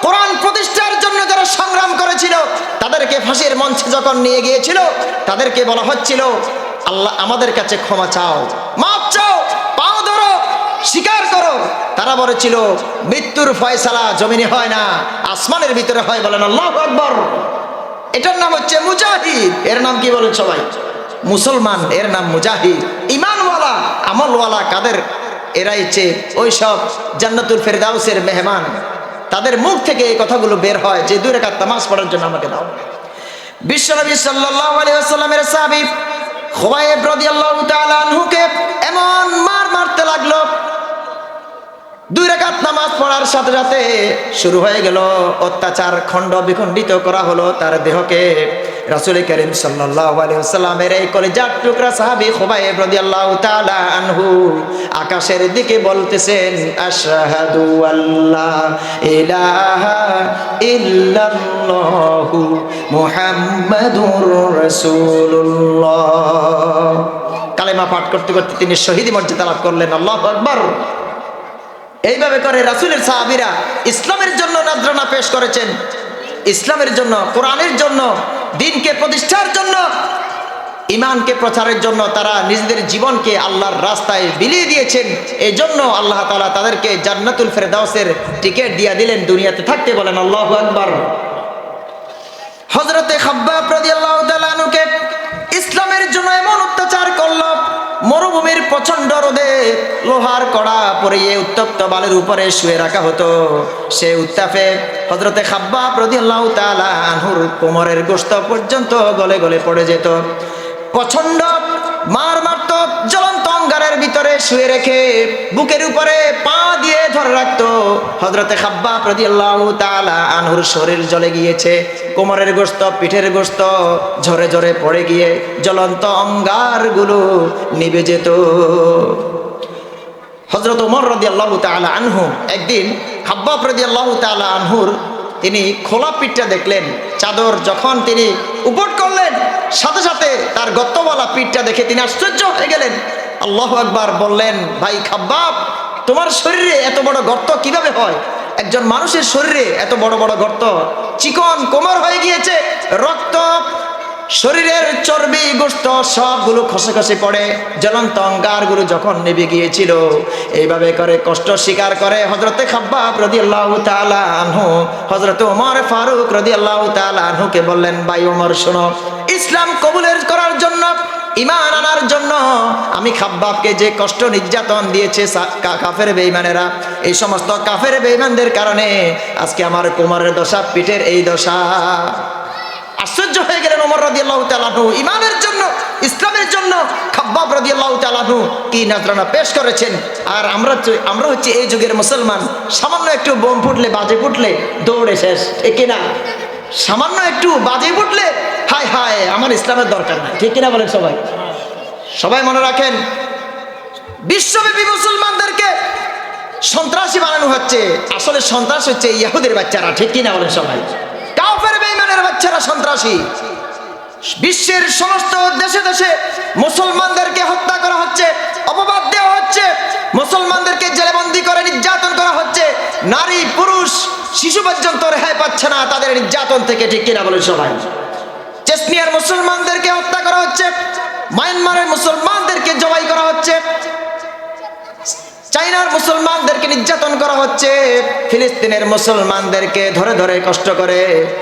কোরআন প্রতিষ্ঠার জন্য যারা সংগ্রাম করেছিল, তাদেরকে ফাঁসির মঞ্চে যখন নিয়ে গিয়েছিল, তাদেরকে বলা হচ্ছিল আল্লাহ আমাদের কাছে ক্ষমা চাও, মাফ চাও, পাও ধরো, স্বীকার করো। তারা বলেছিল মৃত্যুর ফয়সালা জমিনে হয় না, আসমানের ভিতরে হয়। বলেন আল্লাহু আকবার। এটার নাম হচ্ছে মুজাহিদ। এর নাম কি বলেন সবাই? মুসলমান, এর নাম মুজাহিদ। ঈমানওয়ালা, আমলওয়ালা কাদের? এরাই হচ্ছে ওই সব জান্নাতুল ফেরদাউসের মেহমান। তাদের মুখ থেকে এই কথাগুলো বের হয় যে 2 রাকাত নামাজ পড়ার জন্য আমাকে দাও। বিশ্বনবী সাল্লাল্লাহু আলাইহি ওয়াসাল্লামের সাহাবী খুবাইব রাদিয়াল্লাহু তাআলা আনহুকে এমন মারতে লাগলো, 2 রাকাত নামাজ পড়ার সাথে সাথে শুরু হয়ে গেল অত্যাচার, খণ্ড বিখণ্ডিত করা হলো তার দেহকে। রাসূল করিম সাল্লাল্লাহু আলাইহি ওয়াসাল্লামের এই কলিজার টুকরা সাহাবী খুবাইব রাদিয়াল্লাহু তাআলা আনহু আকাশের দিকে বলতেছেন, আশহাদু আল্লা ইলাহা ইল্লাল্লাহু মুহাম্মাদুর রাসূলুল্লাহ। কালেমা পাঠ করতে করতে তিনি শহীদ মর্যাদা লাভ করলেন। আল্লাহু আকবার। এইভাবে করে রাসূলের সাহাবীরা ইসলামের জন্য নজরানা পেশ করেছেন, ইসলামের জন্য, কোরআনের জন্য, দ্বীনকে প্রতিষ্ঠার জন্য, ঈমানকে প্রচারের জন্য তারা নিজেদের জীবনকে আল্লাহর রাস্তায় বিলিয়ে দিয়েছেন। এই জন্য আল্লাহ তাআলা তাদেরকে জান্নাতুল ফেরদাউসের টিকিট দিয়ে দিলেন দুনিয়াতে থাকতে। বলেন আল্লাহু আকবার। হযরতে খাব্বাব রাদিয়াল্লাহু তাআলা আনহুকে ইসলামের জন্য এমন অত্যাচার করলো, মরুভূমির প্রচন্ড রোদে লোহার কড়া পরিয়ে উত্তপ্ত বালুর উপরে শুয়ে রাখা হতো। সে উত্তাপে হযরতে খাব্বাব রাদিয়াল্লাহু তাআলা আনহুর কোমরের গোশত পর্যন্ত গলে গলে পড়ে যেত। প্রচন্ড মারত, জ্বলন্ত অঙ্গারের ভিতরে শুয়ে রেখে বুকের উপরে পা দিয়ে ধরে রাখতো। হযরতে খাব্বাব রাদিয়াল্লাহু তাআলা আনহুর শরীর জ্বলে গিয়েছে, কোমরের গোশত, পিঠের গোশত ঝরে ঝরে পড়ে গিয়ে জ্বলন্ত অঙ্গারগুলো নিভে যেত। হযরত ওমর রাদিয়াল্লাহু তাআলা আনহু একদিন খাব্বাব রাদিয়াল্লাহু তাআলা আনহুর তিনি খোলা পিঠটা দেখলেন। চাদর যখন তিনি উপর করলেন, সাথে সাথে তার গর্তওয়ালা পিঠটা দেখে তিনি আশ্চর্য হয়ে গেলেন। আল্লাহু আকবার বললেন, ভাই খাব্বাব, তোমার শরীরে এত বড় গর্ত কিভাবে হয়? একজন মানুষের শরীরে এত বড় বড় গর্ত, চিকন কোমর হয়ে গিয়েছে, রক্ত, শরীরের চর্বি, গোশত সবগুলো খসে খসে পড়ে, জ্বলন্ত অঙ্গারগুলো যখন নিভে গিয়েছিল। এইভাবে করে কষ্ট স্বীকার করে হযরতে খাব্বাব রাদিয়াল্লাহু তাআলা আনহু হযরতে ওমর ফারুক রাদিয়াল্লাহু তাআলা আনহুকে বললেন, ভাই ওমর শোনো, ইসলাম কবুলের করার জন্য, ঈমান আনার জন্য আমি খাব্বাবকে যে কষ্ট নির্যাতন দিয়েছে কাফের বেঈমানেরা, এই সমস্ত কাফের বেঈমানদের কারণে আজকে আমার কোমরের দশা, পিঠের এই দশা। আশ্চর্য হয়ে গেলেন ওমর রাদিয়াল্লাহু তাআলা আনহু। ঈমানের জন্য, ইসলামের জন্য খাব্বাব রাদিয়াল্লাহু তাআলা আনহু কি নজরানা পেশ করেছেন। আর আমরা হচ্ছে এই যুগের মুসলমান, সামান্য একটু বোম ফুটলে, বাজে ফুটলে দৌড়ে শেষ, ঠিক কিনা? সামান্য একটু বাজে ফুটলে হায় হায় আমার ইসলামের দরকার নাই, ঠিক কিনা বলেন সবাই? সবাই মনে রাখেন, বিশ্বব্যাপী মুসলমানদেরকে সন্ত্রাসী বানানো হচ্ছে। আসলে সন্ত্রাস হচ্ছে ইহুদের বাচ্চারা, ঠিক কিনা বলেন সবাই? কাফের বেঈমানের বাচ্চারা সন্ত্রাসী। বিশ্বের সমস্ত দেশে দেশে মুসলমানদেরকে হত্যা করা হচ্ছে, অপবাদ দেওয়া হচ্ছে, মুসলমানদেরকে জেলবন্দি করে নির্যাতন করা হচ্ছে। নারী, পুরুষ, শিশু পর্যন্ত রেহাই পাচ্ছে না তাদের নির্যাতন থেকে, ঠিক কিনা বলেন সবাই? চেচনিয়ার মুসলমানদেরকে হত্যা করা হচ্ছে, মায়ানমারের মুসলমানদেরকে জবাই করা হচ্ছে, চাইনার মুসলমানদেরকে নির্যাতন করা হচ্ছে, ফিলিস্তিনের মুসলমানদেরকে ধরে ধরে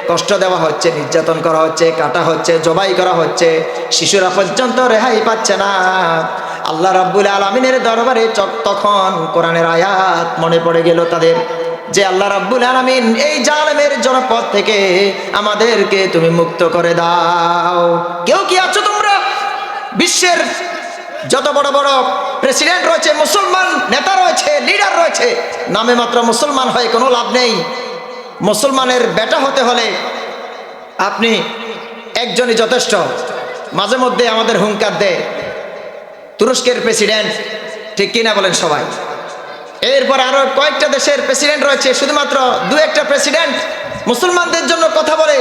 কষ্ট দেওয়া হচ্ছে, নির্যাতন করা হচ্ছে, কাটা হচ্ছে, জবাই করা হচ্ছে। শিশুরা পর্যন্ত রেহাই পাচ্ছে না। আল্লাহ রাব্বুল আলামিনের দরবারে তখন কোরআনের আয়াত মনে পড়ে গেল তাদের। যে আল্লাহ রাব্বুল আলামিন এই জালেমের জনপদ থেকে আমাদেরকে তুমি মুক্ত করে দাও। কেউ কি আছো তোমরা? বিশ্বের যত বড় বড় প্রেসিডেন্ট রয়েছে, মুসলমান নেতা রয়েছে, লিডার রয়েছে, নামে মাত্র মুসলমান হয় কোনো লাভ নেই। মুসলমানের বেটা হতে হলে আপনি একজনই যথেষ্ট। মাঝে মধ্যে আমাদের হুঙ্কার দেয় তুরস্কের প্রেসিডেন্ট, ঠিক কিনা বলেন সবাই? এরপর আরো কয়েকটা দেশের প্রেসিডেন্ট রয়েছে, শুধুমাত্র দু একটা প্রেসিডেন্ট মুসলমানদের জন্য কথা বলে,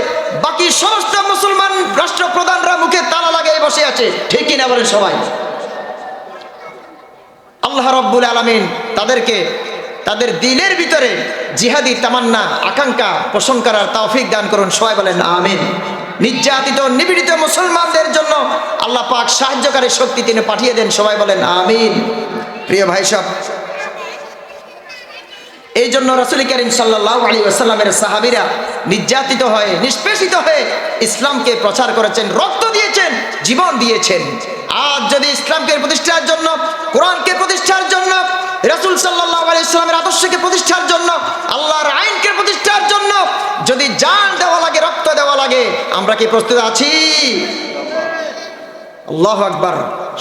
বাকি সমস্ত মুসলমান রাষ্ট্রপ্রধানরা মুখে তালা লাগিয়ে বসে আছে, ঠিক কিনা বলেন সবাই? আল্লাহ রাব্বুল আলামিন তাদেরকে তাদের দিলের ভিতরে জিহাদি তামান্না আকাঙ্ক্ষা পোষণ করার তৌফিক দান করুন, সবাই বলেন আমিন। নির্যাতিত নিপীড়িত মুসলমানদের জন্য আল্লাহ পাক সাহায্যকারী শক্তি তিনি পাঠিয়ে দেন, সবাই বলেন আমিন। প্রিয় ভাই সব, এই জন্য রাসূল করিম সাল্লাল্লাহু আলাইহি ওয়াসাল্লামের সাহাবীরা নির্যাতিত হয়ে নিষ্পেষিত হয়ে ইসলামকে প্রচার করেছেন, রক্ত দিয়েছেন, জীবন দিয়েছেন। আজ যদি ইসলামকে প্রতিষ্ঠার জন্য, কোরআনকে প্রতিষ্ঠার জন্য, রাসূল সাল্লাল্লাহু আলাইহি ওয়াসাল্লামের আদর্শকে প্রতিষ্ঠার জন্য, আল্লাহর আইনকে প্রতিষ্ঠার জন্য যদি জান দেওয়া লাগে, রক্ত দেওয়া লাগে, আমরা কি প্রস্তুত আছি? আল্লাহু আকবার।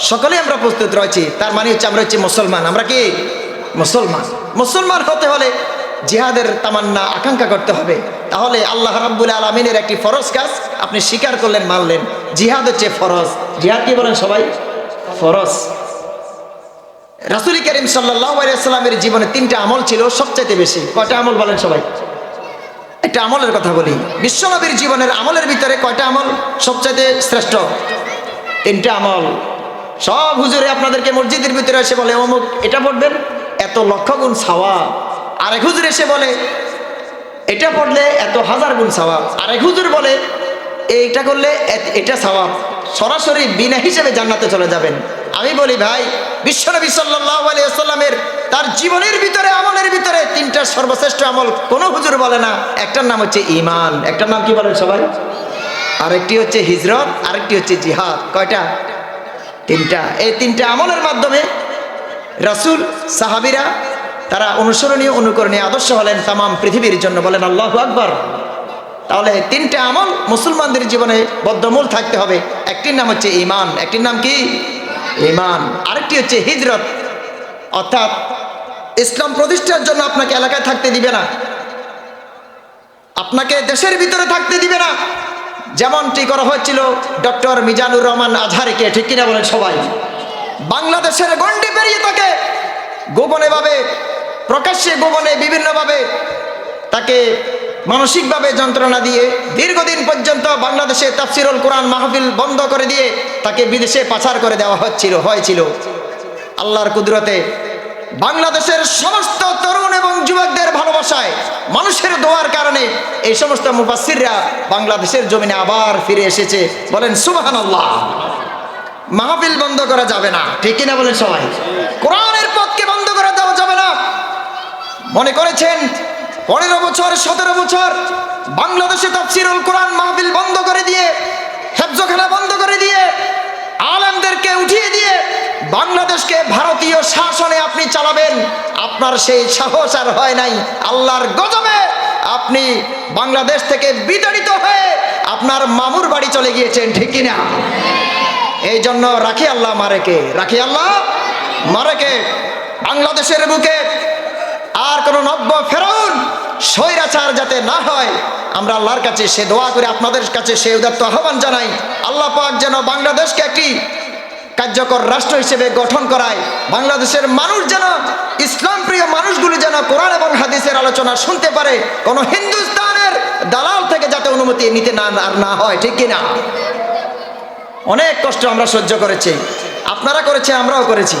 সকলে আমরা প্রস্তুত রয়েছি। তার মানে হচ্ছে আমরা হচ্ছে মুসলমান। আমরা কি মুসলমান? মুসলমান হতে হলে জিহাদের তামান্না আকাঙ্ক্ষা করতে হবে। তাহলে আল্লাহ রাব্বুল আলামিনের একটি ফরজ কাজ আপনি স্বীকার করলেন, মানলেন। জিহাদ হচ্ছে ফরজ। জিহাদ কি বলেন সবাই? ফরজ। রাসূল করিম সাল্লাল্লাহু আলাইহি ওয়াসাল্লামের জীবনে 3টা আমল ছিল সবচেয়ে বেশি। কয়টা আমল বলেন সবাই? একটা আমলের কথা বলি। বিশ্বনবীর জীবনের আমলের ভিতরে কয়টা আমল সবচেয়ে শ্রেষ্ঠ? 3টা আমল। সব হুজুরে আপনাদেরকে মসজিদের ভিতরে এসে বলে অমুক এটা পড়বেন, এত লক্ষ গুণ সওয়াব। আরেক হুজুর এসে বলে এটা পড়লে এত হাজার গুণ সওয়াব। আরেক হুজুর বলে এইটা করলে এটা সওয়াব, সরাসরি বিনা হিসেবে জান্নাতে চলে যাবেন। আমি বলি ভাই, বিশ্বনবী সাল্লাল্লাহু আলাইহি ওয়াসাল্লামের তার জীবনের ভিতরে আমলের ভিতরে 3টা সর্বশ্রেষ্ঠ আমল কোন হুজুর বলে না। একটার নাম হচ্ছে ঈমান, একটার নাম কি বলেন সবাই? আরেকটি হচ্ছে হিজরত, আরেকটি হচ্ছে জিহাদ। কয়টা? 3টা। এই 3টা আমলের মাধ্যমে রাসূল, সাহাবীরা তারা অনুসরণীয় অনুকরণীয় আদর্শ হলেন তাম পৃথিবীর জন্য। বলেন আল্লাহু আকবার। তাহলে 3টা আমল মুসলমানদের জীবনে বদ্ধমূল থাকতে হবে। একটির নাম হচ্ছে ঈমান, একটির নাম কি? ঈমান। আরেকটি হচ্ছে হিজরত, অর্থাৎ ইসলাম প্রতিষ্ঠার জন্য আপনাকে এলাকায় থাকতে দিবে না, আপনাকে দেশের ভিতরে থাকতে দিবে না, যেমনটি করা হয়েছিল ডক্টর মিজানুর রহমান আজহারিকে, ঠিক কিনা বলেন সবাই? বাংলাদেশের গণ্ডি পেরিয়ে তাকে গোপনে ভাবে, প্রকাশ্যে গোপনে বিভিন্নভাবে তাকে মানসিকভাবে যন্ত্রণা দিয়ে দীর্ঘদিন পর্যন্ত বাংলাদেশে তাফসিরুল কোরআন মাহফিল বন্ধ করে দিয়ে তাকে বিদেশে পাচার করে দেওয়া হয়েছিল। আল্লাহর কুদরতে বাংলাদেশের সমস্ত তরুণ এবং যুবকদের ভালোবাসায়, মানুষের দোয়ার কারণে এই সমস্ত মুফাসসিররা বাংলাদেশের জমিনে আবার ফিরে এসেছে। বলেন সুবহানাল্লাহ। মাহফিল বন্ধ করা যাবে না, ঠিক কিনা বলেন সবাই? কোরআনের পথকে বন্ধ করে দেওয়া যাবে না। মনে করেছেন 15 বছর 17 বছর বাংলাদেশে তাফসিরুল কোরআন মাহফিল বন্ধ করে দিয়ে, হেফজখানা বন্ধ করে দিয়ে, আলেমদেরকে উঠিয়ে দিয়ে বাংলাদেশকে ভারতীয় শাসনে আপনি চালাবেন, আপনার সেই সাহস আর হয় নাই। আল্লাহর গজবে আপনি বাংলাদেশ থেকে বিতাড়িত হয়ে আপনার মামুর বাড়ি চলে গিয়েছেন, ঠিক কিনা? এই জন্য রাখি আল্লাহ মারেকে, রাখি আল্লাহ মারেকে। বাংলাদেশের বুকে আর কোন নব্য ফেরাউন স্বৈরাচার যাতে না হয়, আমরা আল্লাহর কাছে সে দোয়া করে আপনাদের কাছে সে উদাত্ত আহ্বান জানাই। আল্লাহ পাক যেন বাংলাদেশকে একটি কার্যকর রাষ্ট্র হিসেবে গঠন করায়, বাংলাদেশের মানুষ যেন, ইসলাম প্রিয় মানুষগুলি যেন কোরআন এবং হাদিসের আলোচনা শুনতে পারে, কোন হিন্দুস্তানের দালাল থেকে যাতে অনুমতি নিতে না হয়, ঠিক কিনা? অনেক কষ্ট আমরা সহ্য করেছি, আপনারা করেছেন, আমরাও করেছি।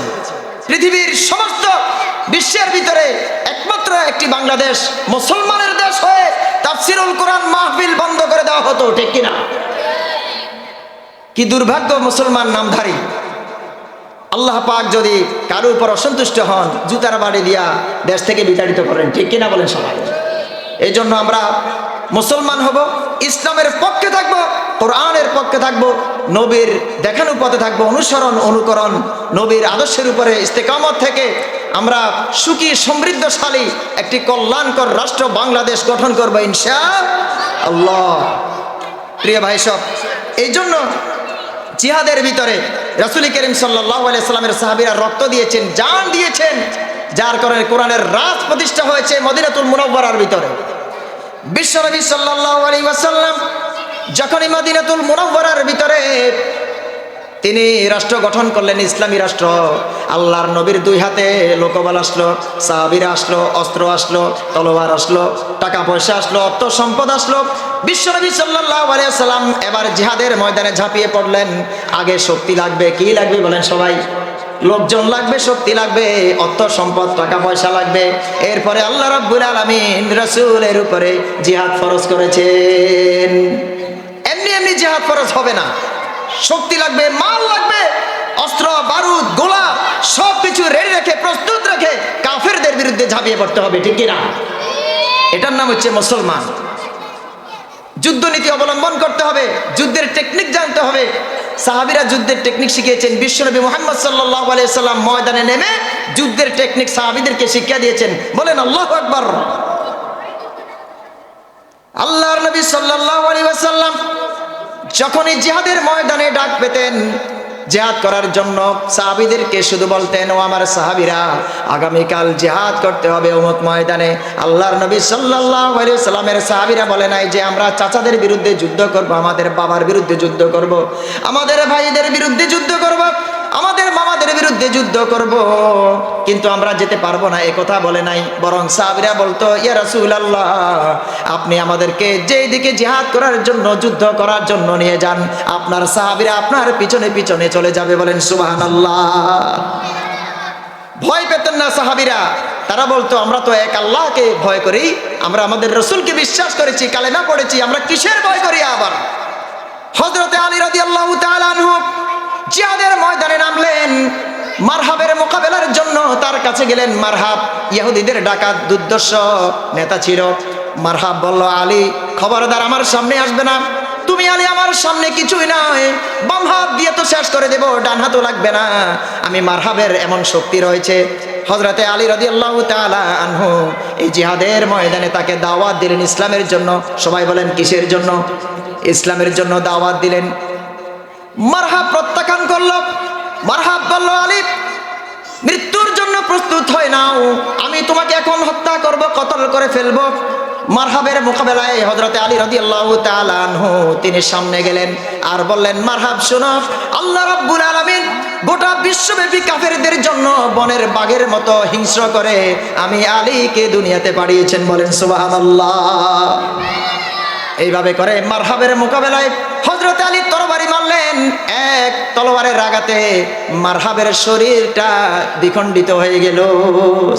পৃথিবীর সমস্ত বিশ্বের ভিতরে একমাত্র একটি বাংলাদেশ মুসলমানের দেশ হয়ে তাফসিরুল কোরআন মাহফিল বন্ধ করে দেওয়া হতো, ঠিক কিনা? কি দুর্ভাগ্য মুসলমান নামধারী। আল্লাহ পাক যদি কারো উপর অসন্তুষ্ট হন, জুতার বাড়ি দিয়া দেশ থেকে বিতাড়িত করেন, ঠিক কিনা বলেন সবাই? এই জন্য আমরা মুসলমান হব, ইসলামের পক্ষে থাকবো, কোরআনের পক্ষে থাকবো, নবীর দেখানো পথে থাকবো, অনুসরণ অনুকরণ, নবীর আদর্শের উপরে ইস্তেকামত থেকে আমরা সুখী সমৃদ্ধশালী একটি কল্যাণকর রাষ্ট্র বাংলাদেশ গঠন করবো ইনশাআল্লাহ। প্রিয় ভাই সব, এই জন্য জিহাদের ভিতরে রাসূল করিম সাল্লাল্লাহু আলাইহি সাল্লামের সাহাবীরা রক্ত দিয়েছেন, জান দিয়েছেন, যার কারণে কোরআনের রাজ প্রতিষ্ঠা হয়েছে মদিনাতুল মুনাওয়ারার ভিতরে। বিশ্বনবী সাল্লাল্লাহু আলাইহি ওয়াসাল্লাম যখনই মদিনাতুল মুনাওয়ারার ভিতরে তিনি রাষ্ট্র গঠন করলেন, ইসলামী রাষ্ট্র, আল্লাহর নবীর দুই হাতে লোকবল আসলো, সাহাবীরা আসলো, অস্ত্র আসলো, তলোয়ার আসলো, টাকা পয়সা আসলো, অর্থ সম্পদ আসলো। বিশ্বনবী সাল্লাল্লাহু আলাইহি ওয়াসাল্লাম এবার জিহাদের ময়দানে ঝাঁপিয়ে পড়লেন। আগে শক্তি লাগবে, কি লাগবে বলেন সবাই? লোকজন লাগবে, শক্তি লাগবে, অর্থ সম্পদ, টাকা পয়সা লাগবে। এরপরে আল্লাহ রাব্বুল আলামিন রাসূলের উপরে জিহাদ ফরজ করেছেন। এমনি এমনি জিহাদ ফরজ হবে না, শক্তি লাগবে, মাল লাগবে, অস্ত্র বারুদ গোলা সব কিছু রেডি রেখে প্রস্তুত রেখে কাফেরদের বিরুদ্ধে ঝাঁপিয়ে পড়তে হবে, ঠিক কিনা? এটার নাম হচ্ছে মুসলমান। যুদ্ধনীতি অবলম্বন করতে হবে, যুদ্ধের টেকনিক জানতে হবে। সাহাবীরা যুদ্ধের টেকনিক শিখিয়েছেন। বিশ্বনবী মুহাম্মদ সাল্লাল্লাহু আলাইহি সাল্লাম ময়দানে নেমে যুদ্ধের টেকনিক সাহাবীদেরকে শিক্ষা দিয়েছেন। বলেন আল্লাহু আকবার। আল্লাহর নবী সাল্লাল্লাহু আলাইহি ওয়াসাল্লাম যখনই জিহাদের ময়দানে ডাক পেতেন জিহাদ করার জন্য, সাহাবীদেরকে শুধু বলতেন, ও আমার সাহাবীরা, আগামীকাল জিহাদ করতে হবে অমুক ময়দানে। আল্লাহর নবী সাল্লাল্লাহু আলাইহি ওয়াসাল্লামের সাহাবীরা বলে নাই যে আমরা চাচাদের বিরুদ্ধে যুদ্ধ করব, আমাদের বাবার বিরুদ্ধে যুদ্ধ করব, আমাদের ভাইদের বিরুদ্ধে যুদ্ধ করব, আমাদের মামাদের বিরুদ্ধে যুদ্ধ করব, কিন্তু আমরা যেতে পারবো না, এ কথা বলে নাই। বরং সাহাবীরা বলতো, ইয়া রাসূলুল্লাহ, আপনি আমাদেরকে যেই দিকে জিহাদ করার জন্য, যুদ্ধ করার জন্য নিয়ে যান, আপনার সাহাবীরা আপনার পিছনে পিছনে চলে যাবে। বলেন সুবহানাল্লাহ। ভয় পেতেন না সাহাবীরা, তারা বলতো, আমরা তো এক আল্লাহকে ভয় করি, আমরা আমাদের রাসূলকে বিশ্বাস করেছি, কালেমা পড়েছি, আমরা কিসের ভয় করি আবার? হযরতে আলী রাদিয়াল্লাহু তাআলা আনহু জিহাদের ময়দানে নামলেন, মারহাবের মোকাবেলার জন্য তার কাছে গেলেন। মারহাব ইহুদিদের ডাকাত দুর্ধর্ষ নেতা ছিল। মারহাব বলল, আলী খবরদার আমার সামনে আসবে না, তুমি আলী আমার সামনে কিছুই নয়, বাম হাত দিয়ে তো শেষ করে দেব, ডান হাতও লাগবে না, আমি মারহাবের এমন শক্তি রয়েছে। হযরতে আলী রাদিয়াল্লাহু তাআলা আনহু এই জিহাদের ময়দানে তাকে দাওয়াত দিলেন ইসলামের জন্য। সবাই বলেন কিসের জন্য? ইসলামের জন্য দাওয়াত দিলেন। মারহাব প্রত্যাখ্যান করল। মারহাব বলল, আলী মৃত্যুর জন্য প্রস্তুত হয় নাও, আমি তোমাকে এখন হত্যা করব, কতল করে ফেলব। মারহাবের মোকাবেলায় হযরতে আলী রাদিয়াল্লাহু তাআলা আনহু তিনি সামনে গেলেন আর বললেন, মারহাব শোনো, আল্লাহ রাব্বুল আলামিন গোটা বিশ্বব্যাপী কাফেরদের জন্য বনের বাঘের মতো হিংস্র করে আমি আলীকে দুনিয়াতে পাঠিয়েছেন। বলেন সুবহানাল্লাহ। এইভাবে করে মারহাবের মোকাবেলায় হযরতে আলী তরবারি মারলেন। এক তলোয়ারের আঘাতে মারহাবের শরীরটা দ্বিখণ্ডিত হয়ে গেল।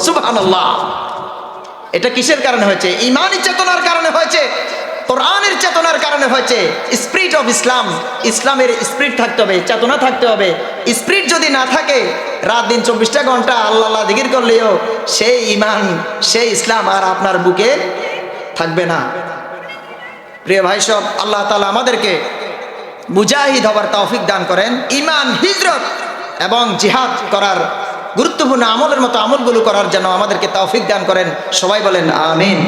সুবহানাল্লাহ। এটা কিসের কারণে হয়েছে? ঈমানি চেতনার কারণে হয়েছে, কোরআনের চেতনার কারণে হয়েছে। স্পিরিট অফ ইসলাম, ইসলামের স্পিরিট থাকতে হবে, চেতনা থাকতে হবে। স্পিরিট যদি না থাকে, রাত দিন 24টা ঘন্টা আল্লাহ আল্লাহ জিকির করলেও সেই ঈমান, সেই ইসলাম আর আপনার বুকে থাকবে না। প্রিয় ভাই সব, আল্লাহ তাআলা আমাদেরকে মুজাহিদ হবার তৌফিক দান করেন। ঈমান, হিজরত এবং জিহাদ করার গুরুত্বপূর্ণ আমলের মতো আমলগুলো করার জন্য আমাদেরকে তৌফিক দান করেন। সবাই বলেন আমিন।